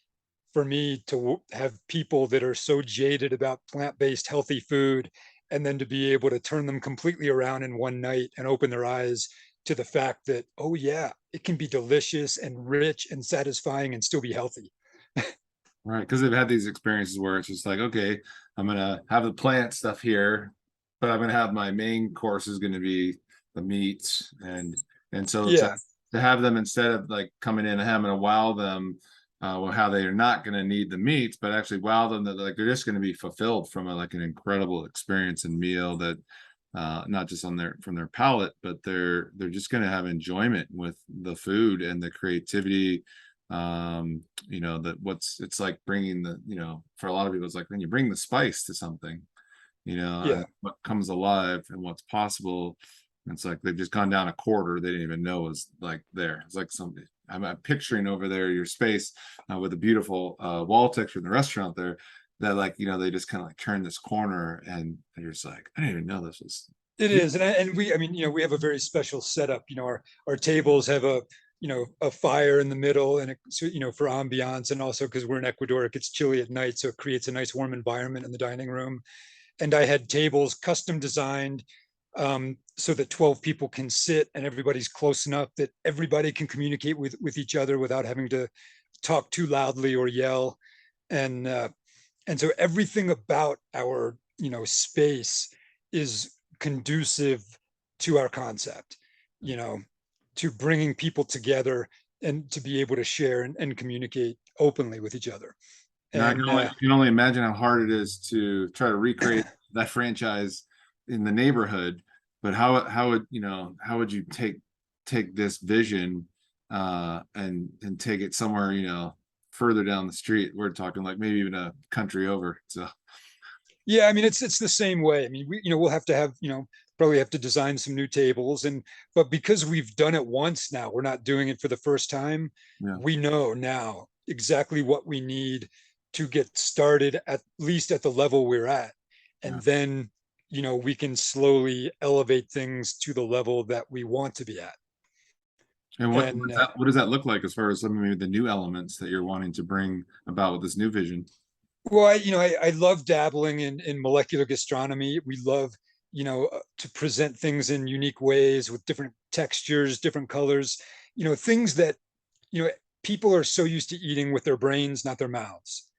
[SPEAKER 2] for me to have people that are so jaded about plant-based healthy food, and then to be able to turn them completely around in one night and open their eyes to the fact that, oh yeah, it can be delicious and rich and satisfying and still be healthy.
[SPEAKER 1] Right. Because they've had these experiences where it's just like, okay, I'm gonna have the plant stuff here, but I'm gonna have my main course is gonna be the meats, and so
[SPEAKER 2] Yeah,
[SPEAKER 1] to have them, instead of like coming in and having to wow them, well, how they are not gonna need the meats, but actually wow them that like they're just gonna be fulfilled from like an incredible experience and meal that not just on their from their palate, but they're just going to have enjoyment with the food and the creativity. That what's it's like bringing the, for a lot of people, it's like when you bring the spice to something, and
[SPEAKER 2] yeah.
[SPEAKER 1] what comes alive and what's possible. It's like they've just gone down a corridor they didn't even know was like there. It's like something I'm picturing over there your space with a beautiful wall texture in the restaurant there, that like, they just kind of like turn this corner and you're just like, I didn't even know this was
[SPEAKER 2] It
[SPEAKER 1] here.
[SPEAKER 2] is, and we, I mean, we have a very special setup. Our tables have a fire in the middle, and so, for ambiance, and also because we're in Ecuador, it gets chilly at night, so it creates a nice warm environment in the dining room. And I had tables custom designed, so that 12 people can sit and everybody's close enough that everybody can communicate with each other without having to talk too loudly or yell. And so everything about our space is conducive to our concept, you know to bringing people together and to be able to share and communicate openly with each other.
[SPEAKER 1] Now
[SPEAKER 2] And
[SPEAKER 1] I can only imagine how hard it is to try to recreate that franchise in the neighborhood. But how would you take this vision and take it somewhere, further down the street? We're talking like maybe even a country over. So
[SPEAKER 2] yeah, I mean, it's the same way. I mean, we'll have to have, probably have to design some new tables, but because we've done it once now, we're not doing it for the first time.
[SPEAKER 1] yeah.
[SPEAKER 2] We know now exactly what we need to get started, at least at the level we're at.
[SPEAKER 1] Yeah.
[SPEAKER 2] And then, we can slowly elevate things to the level that we want to be at.
[SPEAKER 1] And
[SPEAKER 2] And
[SPEAKER 1] what does that look like as far as some of maybe the new elements that you're wanting to bring about with this new vision?
[SPEAKER 2] well, I love dabbling in molecular gastronomy. We love, to present things in unique ways with different textures, different colors, things that, you know, people are so used to eating with their brains, not their mouths.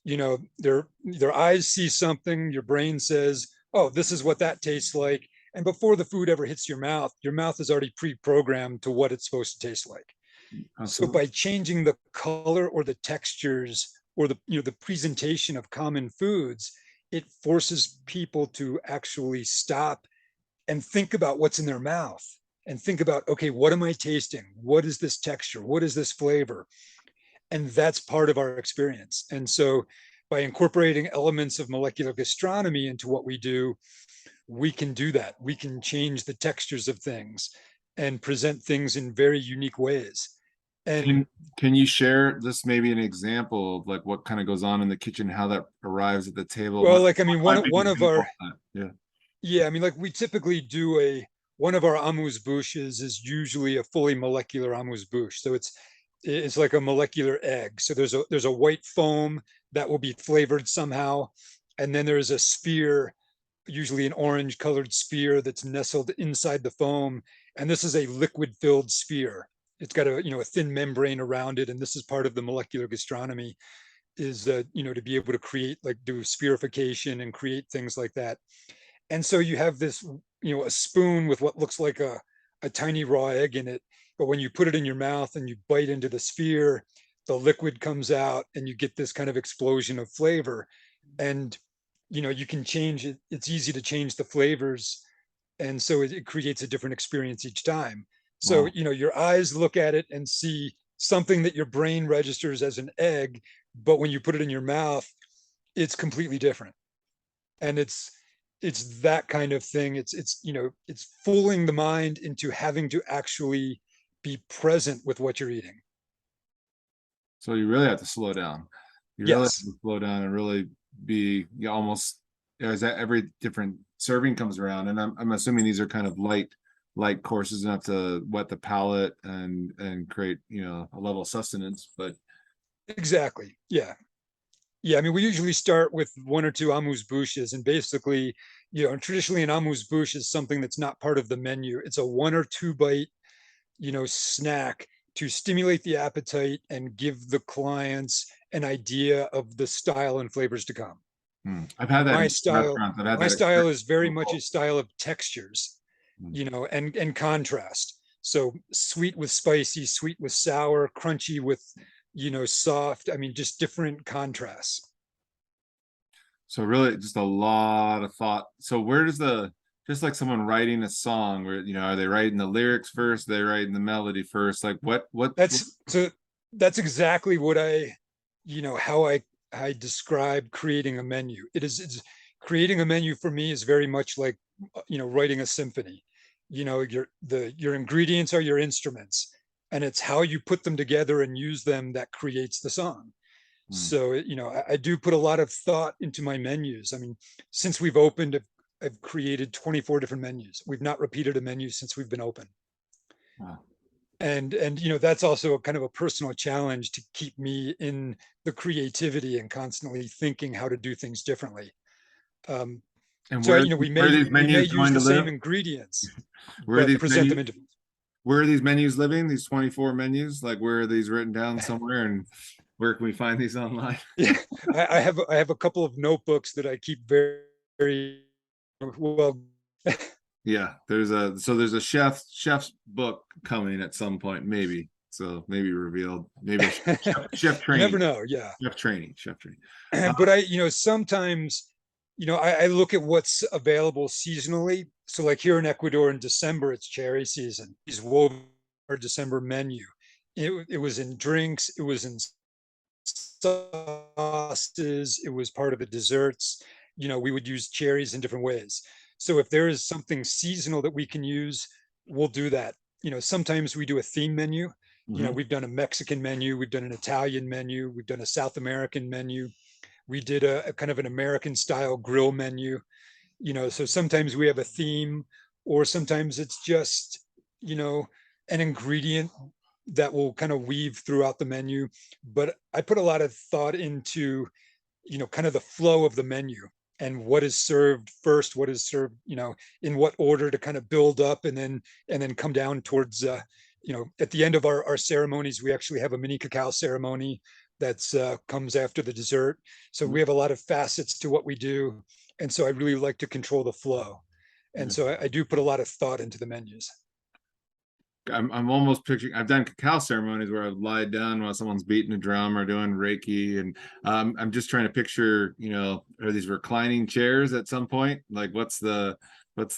[SPEAKER 2] Their eyes see something, your brain says, oh, this is what that tastes like. And before the food ever hits your mouth is already pre-programmed to what it's supposed to taste like. So
[SPEAKER 1] Absolutely.
[SPEAKER 2] by changing the color or the textures or the presentation of common foods, it forces people to actually stop and think about what's in their mouth and think about, okay, what am I tasting? What is this texture? What is this flavor? And that's part of our experience. And so by incorporating elements of molecular gastronomy into what we do, we can do that. We can change the textures of things and present things in very unique ways. And
[SPEAKER 1] Can can you share this maybe an example of like what kind of goes on in the kitchen, how that arrives at the table?
[SPEAKER 2] well, like, I mean,
[SPEAKER 1] One big
[SPEAKER 2] one of
[SPEAKER 1] example
[SPEAKER 2] our,
[SPEAKER 1] of that. Yeah.
[SPEAKER 2] yeah, I mean, like, we typically do one of our amuse bouches is usually a fully molecular amuse bouche. So it's It's like a molecular egg. So there's a white foam that will be flavored somehow, and then there's a sphere, usually an orange colored sphere that's nestled inside the foam. And this is a liquid filled sphere. It's got a thin membrane around it. And this is part of the molecular gastronomy, is to be able to create, like, do spherification and create things like that. And so you have this, a spoon with what looks like a tiny raw egg in it. But when you put it in your mouth and you bite into the sphere, the liquid comes out and you get this kind of explosion of flavor. And, you can change it. It's easy to change the flavors. And so it creates a different experience each time. So,
[SPEAKER 1] Wow.
[SPEAKER 2] your eyes look at it and see something that your brain registers as an egg. But when you put it in your mouth, it's completely different. And it's that kind of thing. It's fooling the mind into having to actually be present with what you're eating.
[SPEAKER 1] So you really have to slow down. You really have
[SPEAKER 2] Yes,
[SPEAKER 1] to slow down and really be, you almost, as that every different serving comes around. And I'm assuming these are kind of light courses, enough to whet the palate and create, a level of sustenance. But
[SPEAKER 2] exactly. Yeah. Yeah, I mean, we usually start with one or two amuse-bouches, and basically, traditionally an amuse-bouche is something that's not part of the menu. It's a 1 or 2 bite, snack to stimulate the appetite and give the clients an idea of the style and flavors to come.
[SPEAKER 1] I've had that
[SPEAKER 2] My
[SPEAKER 1] in
[SPEAKER 2] style,
[SPEAKER 1] restaurants. I've had
[SPEAKER 2] my
[SPEAKER 1] that
[SPEAKER 2] style
[SPEAKER 1] experience.
[SPEAKER 2] is very much a style of textures,
[SPEAKER 1] Mm.
[SPEAKER 2] and contrast. So sweet with spicy, sweet with sour, crunchy with, soft. I mean, just different contrasts.
[SPEAKER 1] So really just a lot of thought. So where does just like someone writing a song, where, are they writing the lyrics first? They writing the melody first? Like
[SPEAKER 2] That's exactly what how I describe creating a menu. It's creating a menu for me is very much like, writing a symphony. Your ingredients are your instruments, and it's how you put them together and use them that creates the song.
[SPEAKER 1] Hmm,
[SPEAKER 2] So, I do put a lot of thought into my menus. I mean, since we've opened, I've created 24 different menus. We've not repeated a menu since we've been open.
[SPEAKER 1] wow.
[SPEAKER 2] And that's also a kind of a personal challenge to keep me in the creativity and constantly thinking how to do things differently. Um,
[SPEAKER 1] And
[SPEAKER 2] so, we
[SPEAKER 1] where are
[SPEAKER 2] may
[SPEAKER 1] these
[SPEAKER 2] we may
[SPEAKER 1] menus
[SPEAKER 2] use
[SPEAKER 1] going to
[SPEAKER 2] the same
[SPEAKER 1] live?
[SPEAKER 2] ingredients,
[SPEAKER 1] Where are
[SPEAKER 2] but
[SPEAKER 1] these
[SPEAKER 2] present them
[SPEAKER 1] menus?
[SPEAKER 2] into
[SPEAKER 1] Where are these menus living? These 24 menus? Like, where are these written down somewhere? And where can we find these online?
[SPEAKER 2] yeah. I have a couple of notebooks that I keep very, very well.
[SPEAKER 1] Yeah, there's a chef's book coming at some point, maybe. So maybe revealed, maybe a chef
[SPEAKER 2] You never
[SPEAKER 1] training,
[SPEAKER 2] know. Yeah.
[SPEAKER 1] chef training.
[SPEAKER 2] But sometimes, I look at what's available seasonally. So like here in Ecuador in December, it's cherry season. He's woven our December menu. It was in drinks, it was in sauces, it was part of the desserts. We would use cherries in different ways. So if there is something seasonal that we can use, we'll do that. Sometimes we do a theme menu.
[SPEAKER 1] Mhm.
[SPEAKER 2] We've done a Mexican menu, we've done an Italian menu, we've done a South American menu. We did a kind of an American style grill menu. So sometimes we have a theme, or sometimes it's just, you know, an ingredient that will kind of weave throughout the menu. But I put a lot of thought into, kind of the flow of the menu and what is served first, what is served, in what order to kind of build up and then come down towards, at the end of our ceremonies, we actually have a mini cacao ceremony that's comes after the dessert. So we have a lot of facets to what we do. And so I really like to control the flow. And so I do put a lot of thought into the menus.
[SPEAKER 1] I'm almost picturing. I've done cacao ceremonies where I've lied down while someone's beating a drum or doing Reiki, and I'm just trying to picture. Are these reclining chairs at some point? Like, what's the?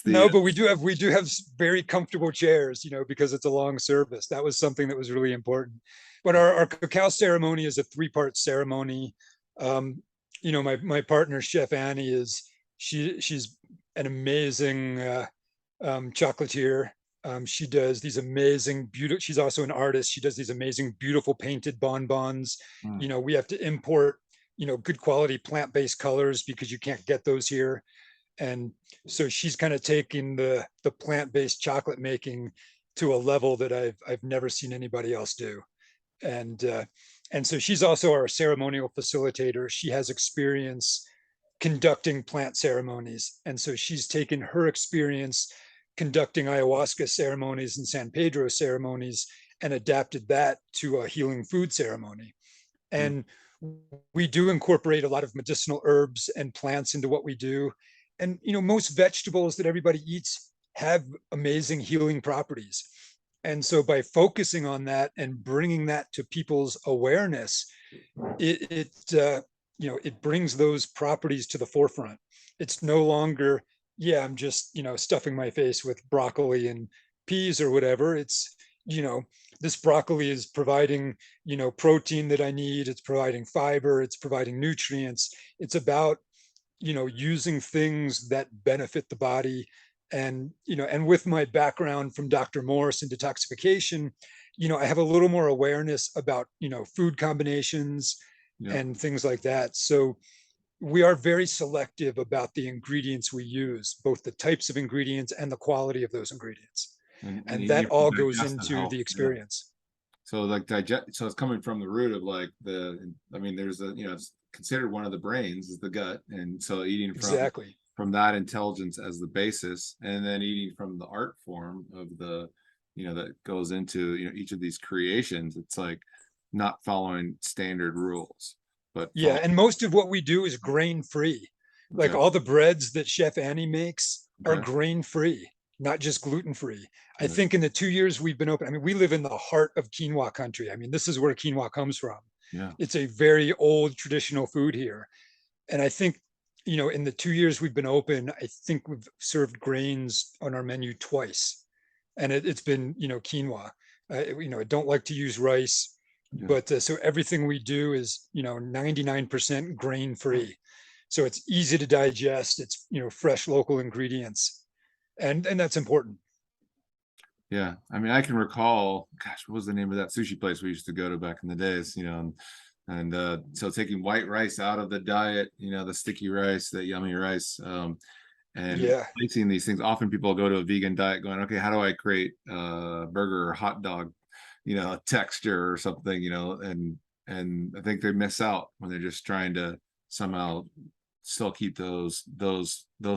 [SPEAKER 2] No, but we do have very comfortable chairs, because it's a long service. That was something that was really important. But our cacao ceremony is a 3-part ceremony. Um, my partner, Chef Annie, she's an amazing chocolatier. She does these amazing, beautiful. She's also an artist. She does these amazing, beautiful painted bonbons.
[SPEAKER 1] Hmm.
[SPEAKER 2] We have to import, good quality plant-based colors because you can't get those here. And so she's kind of taking the plant-based chocolate making to a level that I've never seen anybody else do. and so she's also our ceremonial facilitator. She has experience conducting plant ceremonies, and so she's taken her experience conducting ayahuasca ceremonies and San Pedro ceremonies and adapted that to a healing food ceremony.
[SPEAKER 1] Mm.
[SPEAKER 2] And we do incorporate a lot of medicinal herbs and plants into what we do. And, most vegetables that everybody eats have amazing healing properties. And so by focusing on that and bringing that to people's awareness, it brings those properties to the forefront. It's no longer, yeah, I'm just, stuffing my face with broccoli and peas or whatever. It's, this broccoli is providing, protein that I need. It's providing fiber. It's providing nutrients. It's about, using things that benefit the body. And with my background from Dr. Morse in detoxification, I have a little more awareness about, food combinations
[SPEAKER 1] Yeah.
[SPEAKER 2] and things like that. So we are very selective about the ingredients we use, both the types of ingredients and the quality of those ingredients.
[SPEAKER 1] And
[SPEAKER 2] And
[SPEAKER 1] you
[SPEAKER 2] that
[SPEAKER 1] need to
[SPEAKER 2] all goes
[SPEAKER 1] digest the
[SPEAKER 2] into
[SPEAKER 1] health.
[SPEAKER 2] the
[SPEAKER 1] Yeah.
[SPEAKER 2] experience.
[SPEAKER 1] So like so it's coming from the root of like I mean, there's it's considered one of the brains is the gut. And so eating
[SPEAKER 2] Exactly.
[SPEAKER 1] from that intelligence as the basis, and then eating from the art form of the, that goes into, each of these creations. It's like not following standard rules, but
[SPEAKER 2] Yeah. And most of what we do is grain free. Like
[SPEAKER 1] okay,
[SPEAKER 2] all the breads that Chef Annie makes are
[SPEAKER 1] okay,
[SPEAKER 2] grain free, not just gluten free. I
[SPEAKER 1] yeah,
[SPEAKER 2] think in the 2 years we've been open, I mean, we live in the heart of quinoa country. I mean, this is where quinoa comes from.
[SPEAKER 1] yeah,
[SPEAKER 2] It's a very old traditional food here. And I think, in the 2 years we've been open, I think we've served grains on our menu twice. And it's been, quinoa. I don't like to use rice,
[SPEAKER 1] yeah.
[SPEAKER 2] but so everything we do is, 99% grain free. So it's easy to digest. It's, fresh local ingredients. And that's important.
[SPEAKER 1] Yeah, I mean, I can recall, gosh, what was the name of that sushi place we used to go to back in the days, and so taking white rice out of the diet, the sticky rice, the yummy rice, and
[SPEAKER 2] Yeah.
[SPEAKER 1] placing these things. Often people go to a vegan diet going, okay, how do I create a burger or hot dog, texture or something, and I think they miss out when they're just trying to somehow still keep those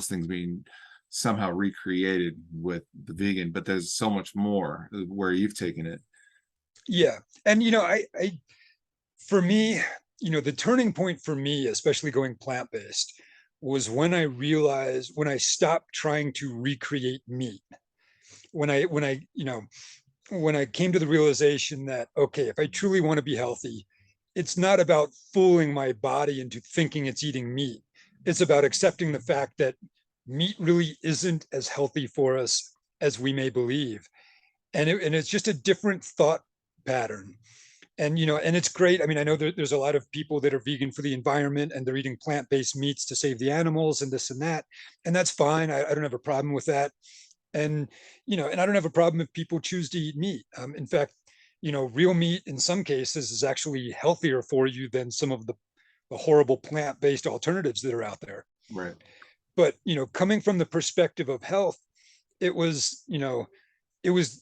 [SPEAKER 1] things being somehow recreated with the vegan, but there's so much more where you've taken it.
[SPEAKER 2] Yeah. And, for me, the turning point for me, especially going plant-based, was when I stopped trying to recreate meat. When I came to the realization that, okay, if I truly want to be healthy, it's not about fooling my body into thinking it's eating meat. It's about accepting the fact that meat really isn't as healthy for us as we may believe. And it's just a different thought pattern. And it's great. I mean, I know there's a lot of people that are vegan for the environment and they're eating plant-based meats to save the animals and this and that. And that's fine. I don't have a problem with that. And, and I don't have a problem if people choose to eat meat. In fact, real meat in some cases is actually healthier for you than some of the horrible plant-based alternatives that are out there.
[SPEAKER 1] Right.
[SPEAKER 2] But, coming from the perspective of health, it was, it was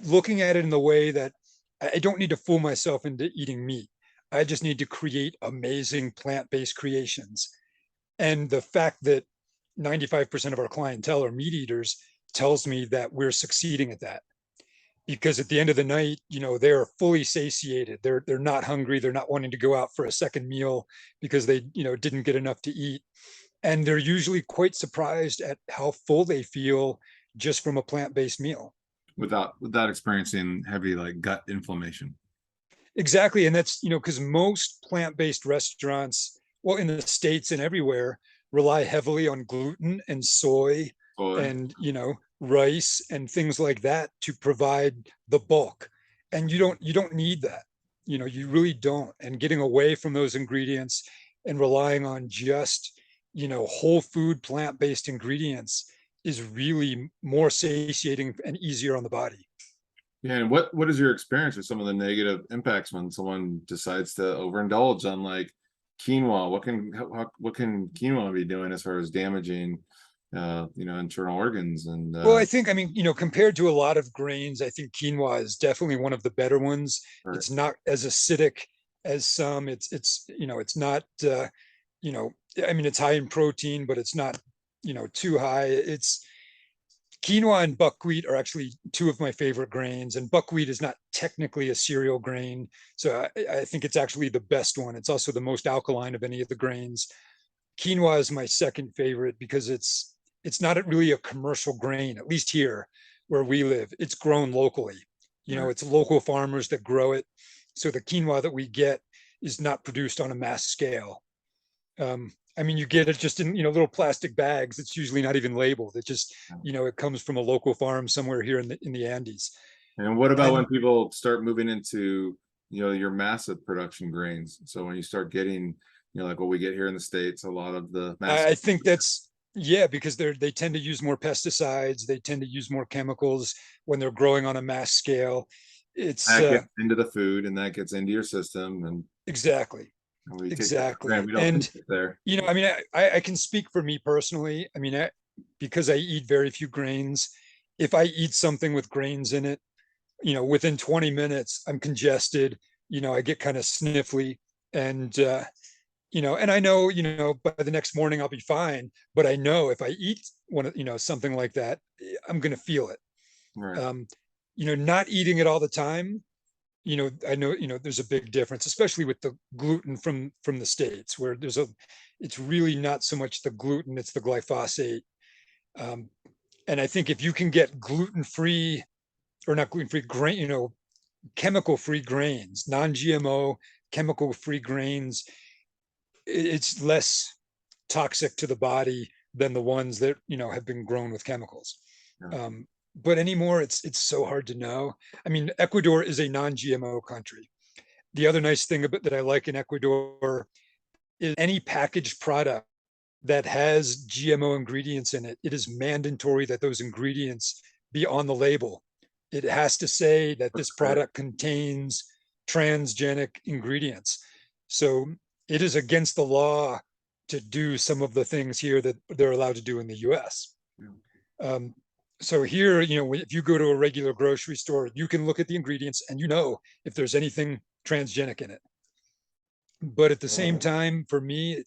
[SPEAKER 2] looking at it in the way that I don't need to fool myself into eating meat. I just need to create amazing plant-based creations. And the fact that 95% of our clientele are meat eaters tells me that we're succeeding at that. Because at the end of the night, they're fully satiated. They're not hungry. They're not wanting to go out for a second meal because they, didn't get enough to eat. And they're usually quite surprised at how full they feel just from a plant-based meal.
[SPEAKER 1] Without experiencing heavy like gut inflammation.
[SPEAKER 2] Exactly. And that's, because most plant-based restaurants, well, in the States and everywhere, rely heavily on gluten and soy
[SPEAKER 1] Boy.
[SPEAKER 2] and, rice and things like that to provide the bulk. And you don't need that. You really don't. And getting away from those ingredients and relying on just, whole food plant-based ingredients is really more satiating and easier on the body.
[SPEAKER 1] Yeah, and what is your experience with some of the negative impacts when someone decides to overindulge on like quinoa? What can quinoa be doing as far as damaging internal organs and
[SPEAKER 2] Well, I think, I mean, compared to a lot of grains, I think quinoa is definitely one of the better ones.
[SPEAKER 1] or,
[SPEAKER 2] It's not as acidic as some. It's not, you know, I mean, it's high in protein, but it's not, too high. It's quinoa and buckwheat are actually two of my favorite grains, and buckwheat is not technically a cereal grain. So I think it's actually the best one. It's also the most alkaline of any of the grains. Quinoa is my second favorite because it's not really a commercial grain, at least here where we live. It's grown locally.
[SPEAKER 1] or
[SPEAKER 2] It's local farmers that grow it. So the quinoa that we get is not produced on a mass scale. I mean, you get it just in, little plastic bags. It's usually not even labeled. It just, it comes from a local farm somewhere here in the Andes.
[SPEAKER 1] and what about when
[SPEAKER 2] And
[SPEAKER 1] people start moving into your massive production grains? So when you start getting like what we get here in the States, a lot of the massive
[SPEAKER 2] I think that's, yeah, because they tend to use more pesticides. They tend to use more chemicals when they're growing on a mass scale. It's
[SPEAKER 1] that gets into the food and that gets into your system, and
[SPEAKER 2] exactly,
[SPEAKER 1] we take that for granted.
[SPEAKER 2] exactly.
[SPEAKER 1] We don't think
[SPEAKER 2] And,
[SPEAKER 1] it's there.
[SPEAKER 2] I mean, I can speak for me personally. I mean, because I eat very few grains, if I eat something with grains in it, within 20 minutes, I'm congested, I get kind of sniffly and, and I know, by the next morning I'll be fine, but I know if I eat something like that, I'm going to feel it.
[SPEAKER 1] Right.
[SPEAKER 2] Um, not eating it all the time, I know, there's a big difference, especially with the gluten from the States where it's really not so much the gluten, it's the glyphosate. Um, and I think if you can get gluten-free or not gluten-free grain, chemical-free grains, non-GMO chemical-free grains, it's less toxic to the body than the ones that have been grown with chemicals.
[SPEAKER 1] Yeah.
[SPEAKER 2] But anymore, it's so hard to know. I mean, Ecuador is a non-GMO country. The other nice thing about that I like in Ecuador is any packaged product that has GMO ingredients in it, it is mandatory that those ingredients be on the label. It has to say that this
[SPEAKER 1] Right.
[SPEAKER 2] product contains transgenic ingredients. So it is against the law to do some of the things here that they're allowed to do in the US.
[SPEAKER 1] Yeah.
[SPEAKER 2] Um, so here, if you go to a regular grocery store, you can look at the ingredients and if there's anything transgenic in it. But at the same time, for me,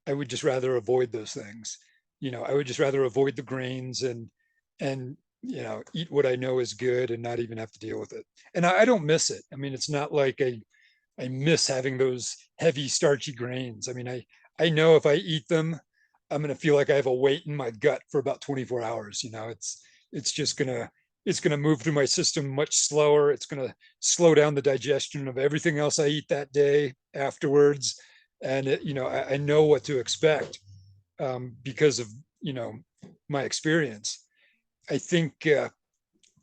[SPEAKER 2] I would just rather avoid those things. I would just rather avoid the grains and eat what I know is good and not even have to deal with it. And I don't miss it. I mean, it's not like I miss having those heavy starchy grains. I mean, I know if I eat them, I'm gonna feel like I have a weight in my gut for about 24 hours. It's just gonna move through my system much slower. It's gonna slow down the digestion of everything else I eat that day afterwards. And I know what to expect because of my experience. I think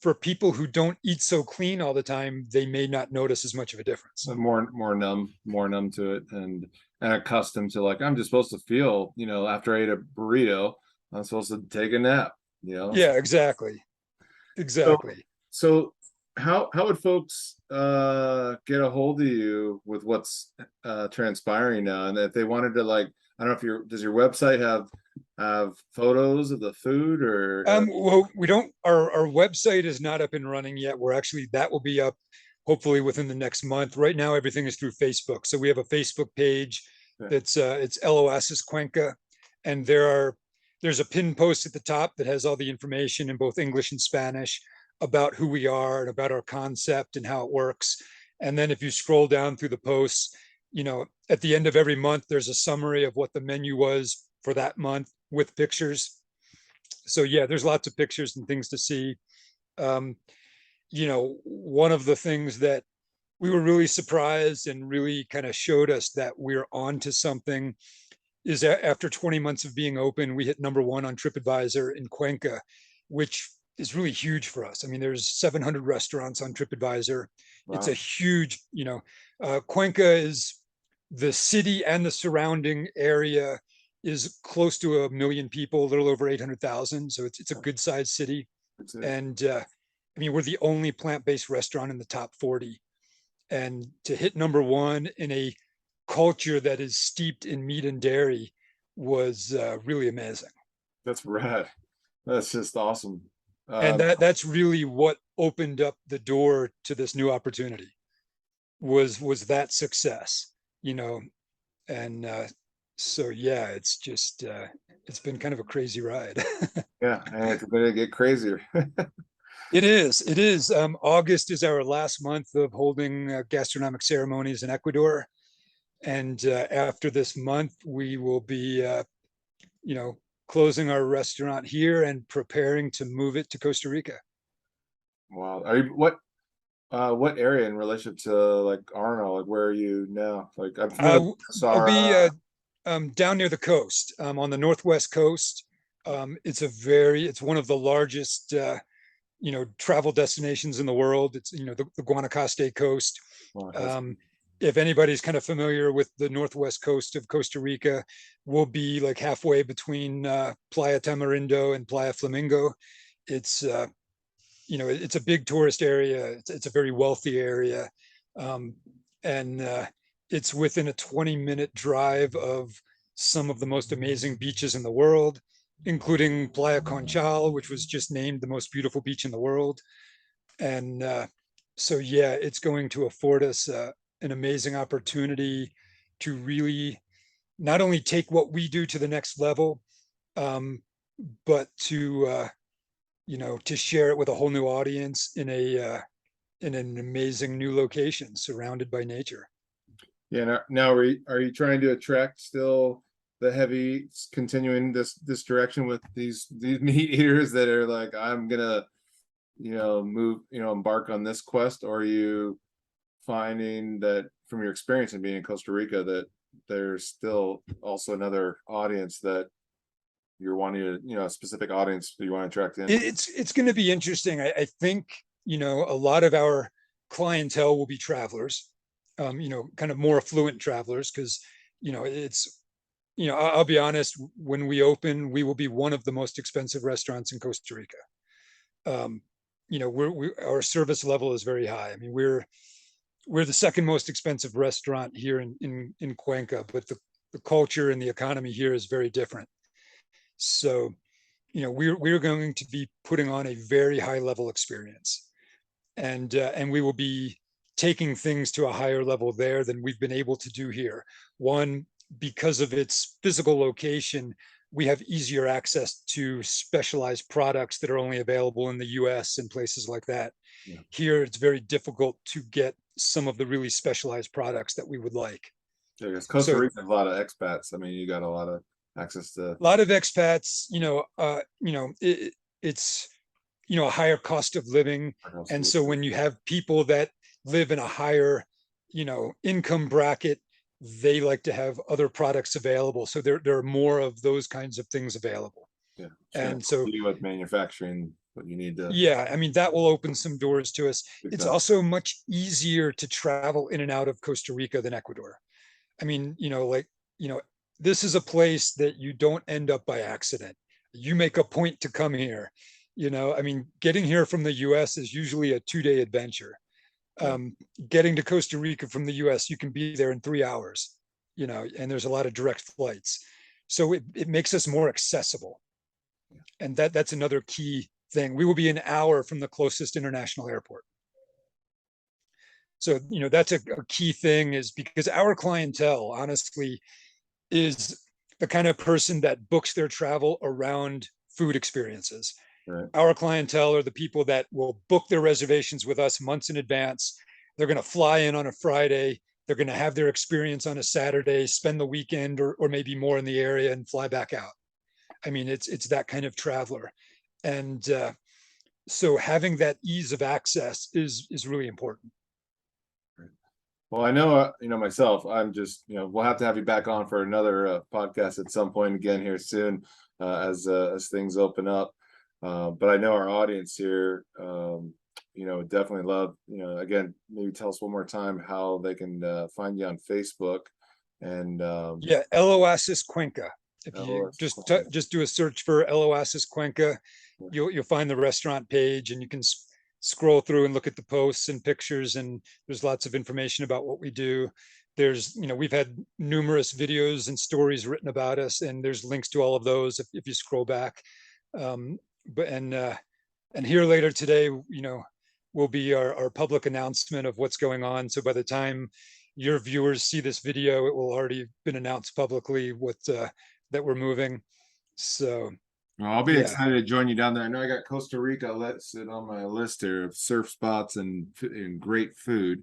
[SPEAKER 2] for people who don't eat so clean all the time, they may not notice as much of a difference.
[SPEAKER 1] So more numb to it, and accustomed to, like, I'm just supposed to feel, after I ate a burrito, I'm supposed to take a nap,
[SPEAKER 2] Yeah, exactly.
[SPEAKER 1] So,
[SPEAKER 2] Exactly.
[SPEAKER 1] so how would folks get a hold of you with what's transpiring now? And if they wanted to, like, I don't know if does your website have photos of the food or
[SPEAKER 2] Well, we don't, our website is not up and running yet. That will be up hopefully within the next month. Right now, everything is through Facebook. So we have a Facebook page
[SPEAKER 1] Okay.
[SPEAKER 2] that's it's LOS's Cuenca. And there's a pin post at the top that has all the information in both English and Spanish about who we are and about our concept and how it works. And then if you scroll down through the posts, at the end of every month, there's a summary of what the menu was for that month with pictures. So yeah, there's lots of pictures and things to see. Um, one of the things that we were really surprised and really kind of showed us that we're on to something is after 20 months of being open, we hit #1 on TripAdvisor in Cuenca, which is really huge for us. I mean, there's 700 restaurants on TripAdvisor. It's a
[SPEAKER 1] wow.
[SPEAKER 2] huge, Cuenca is the city and the surrounding area is close to 1 million people, a little over 800,000. So it's a good sized city.
[SPEAKER 1] That's it.
[SPEAKER 2] And I mean, we're the only plant-based restaurant in the top 40. And to hit #1 in a culture that is steeped in meat and dairy was really amazing.
[SPEAKER 1] That's rad. That's just awesome.
[SPEAKER 2] And that's really what opened up the door to this new opportunity was that success, you know. And so yeah, it's just it's been kind of a crazy ride.
[SPEAKER 1] yeah, and it's gonna get crazier.
[SPEAKER 2] It is. It is. August is our last month of holding gastronomic ceremonies in Ecuador, and after this month, we will be, you know, closing our restaurant here and preparing to move it to Costa Rica.
[SPEAKER 1] Wow. Are you what area in relation to like Arno? Like where are you now? Like I'm familiar with
[SPEAKER 2] I'll be
[SPEAKER 1] Sara.
[SPEAKER 2] down near the coast, on the northwest coast. It's one of the largest, you know, travel destinations in the world. It's, you know, the Guanacaste coast. Um, if anybody's kind of familiar with the northwest coast of Costa Rica, we'll be like halfway between Playa Tamarindo and Playa Flamingo. It's you know, it's a big tourist area. It's a very wealthy area, um, and it's within a 20-minute drive of some of the most amazing beaches in the world, including Playa Conchal, which was just named the most beautiful beach in the world. And so, yeah, it's going to afford us an amazing opportunity to really not only take what we do to the next level, um, but to you know, to share it with a whole new audience in an amazing new location surrounded by nature.
[SPEAKER 1] Yeah, now are you trying to attract still the heavy continuing this direction with these meat eaters that are like, I'm gonna, move, embark on this quest, or are you finding that from your experience in being in Costa Rica that there's still also another audience that you're wanting to, a specific audience that you want to attract in?
[SPEAKER 2] It's going to be interesting. I think, you know, a lot of our clientele will be travelers, you know, kind of more affluent travelers, because, you know, it's, you know, I'll be honest, when we open, we will be one of the most expensive restaurants in Costa Rica. Um, you know, our service level is very high. I mean, we're the second most expensive restaurant here in Cuenca, but the culture and the economy here is very different. So, you know, we're going to be putting on a very high level experience, and we will be taking things to a higher level there than we've been able to do here. One, because of its physical location, we have easier access to specialized products that are only available in the US and places like that.
[SPEAKER 1] Yeah.
[SPEAKER 2] Here, it's very difficult to get some of the really specialized products that we would like.
[SPEAKER 1] Yeah, because Costa
[SPEAKER 2] So
[SPEAKER 1] Rica has a lot of expats. I mean, you got a lot of access to.
[SPEAKER 2] a lot of expats, you know, it's, you know, a higher cost of living. And so when you have people that live in a higher, you know, income bracket, they like to have other products available. So there are more of those kinds of things available.
[SPEAKER 1] Yeah,
[SPEAKER 2] And so,
[SPEAKER 1] you with manufacturing what you need to.
[SPEAKER 2] yeah, I mean, that will open some doors to us.
[SPEAKER 1] Big
[SPEAKER 2] It's
[SPEAKER 1] time.
[SPEAKER 2] also much easier to travel in and out of Costa Rica than Ecuador. I mean, you know, like, you know, this is a place that you don't end up by accident. You make a point to come here. You know, I mean, getting here from the US is usually a 2-day adventure.
[SPEAKER 1] Yeah.
[SPEAKER 2] Getting to Costa Rica from the US, you can be there in 3 hours, you know, and there's a lot of direct flights. So it makes us more accessible. And that's another key thing. We will be an hour from the closest international airport. So, you know, that's a key thing, is because our clientele, honestly, is the kind of person that books their travel around food experiences.
[SPEAKER 1] Right.
[SPEAKER 2] Our clientele are the people that will book their reservations with us months in advance. They're going to fly in on a Friday. They're going to have their experience on a Saturday, spend the weekend or maybe more in the area and fly back out. I mean, it's that kind of traveler. And so having that ease of access is really important.
[SPEAKER 1] Well, I know, myself, I'm just, we'll have to have you back on for another podcast at some point again here soon, as things open up. But I know our audience here, definitely love, again, maybe tell us one more time how they can find you on Facebook and
[SPEAKER 2] Yeah, El Oasis Cuenca. If you
[SPEAKER 1] LOS.
[SPEAKER 2] just do a search for El Oasis Cuenca,
[SPEAKER 1] Yeah.
[SPEAKER 2] you'll find the restaurant page, and you can scroll through and look at the posts and pictures, and there's lots of information about what we do. there's, we've had numerous videos and stories written about us, and there's links to all of those if you scroll back. But and here later today, will be our public announcement of what's going on. So by the time your viewers see this video, it will already been announced publicly that we're moving. So
[SPEAKER 1] Well, I'll be
[SPEAKER 2] yeah.
[SPEAKER 1] excited to join you down there. I know I got Costa Rica listed on my list here of surf spots and great food.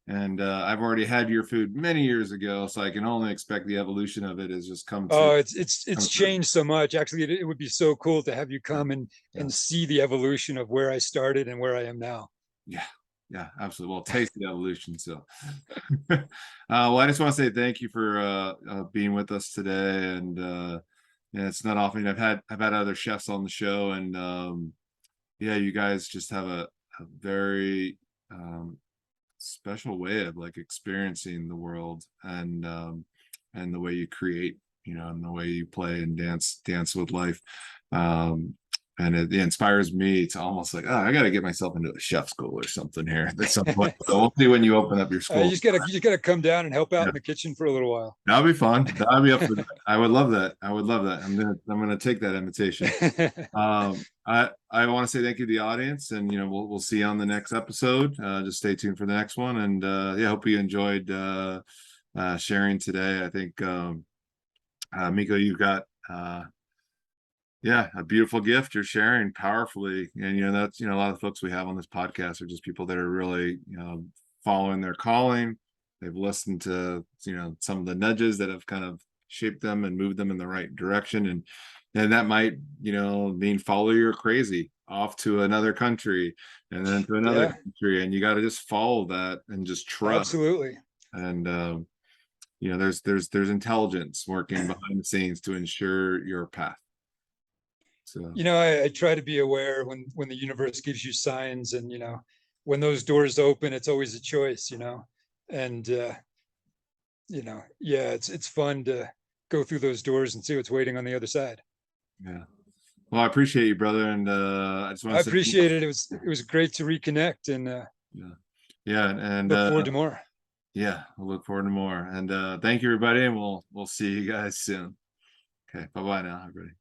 [SPEAKER 1] And I've already had your food many years ago, so I can only expect the evolution of it has just come to.
[SPEAKER 2] Oh,
[SPEAKER 1] come
[SPEAKER 2] it's
[SPEAKER 1] through.
[SPEAKER 2] changed so much. Actually, it would be so cool to have you come
[SPEAKER 1] Yeah.
[SPEAKER 2] and see the evolution of where I started and where I am now.
[SPEAKER 1] Yeah, yeah, absolutely. Well, taste the evolution. So, well, I just want to say thank you for being with us today. And yeah, it's not often I've had other chefs on the show, and yeah, you guys just have a very special way of like experiencing the world, and the way you create, and the way you play and dance with life. And it inspires me to almost like, oh, I got to get myself into a chef school or something here at some point. So we'll see when you open up your school.
[SPEAKER 2] You just gotta come down and help out
[SPEAKER 1] Yeah.
[SPEAKER 2] in the kitchen for a little while.
[SPEAKER 1] That'll be fun. That'll be up for that. I would love that. I would love that. I'm gonna take that invitation. I want to say thank you to the audience, and we'll see you on the next episode. Just stay tuned for the next one, and yeah, hope you enjoyed sharing today. I think Mico, you've got yeah, a beautiful gift you're sharing powerfully. And that's a lot of folks we have on this podcast are just people that are really following their calling. They've listened to some of the nudges that have kind of shaped them and moved them in the right direction, and that might mean follow your crazy off to another country and then to another country, and you got to just follow that and just trust.
[SPEAKER 2] Absolutely.
[SPEAKER 1] And there's intelligence working behind the scenes to ensure your path. So
[SPEAKER 2] I try to be aware when the universe gives you signs, and when those doors open, it's always a choice, and yeah, it's fun to go through those doors and see what's waiting on the other side.
[SPEAKER 1] yeah. Well, I appreciate you, brother, and I just want
[SPEAKER 2] I
[SPEAKER 1] to say
[SPEAKER 2] appreciate it. It was great to reconnect, and
[SPEAKER 1] yeah, and
[SPEAKER 2] look forward to more.
[SPEAKER 1] Yeah, we'll look forward to more. And thank you, everybody, and we'll see you guys soon. Okay, bye-bye now, everybody.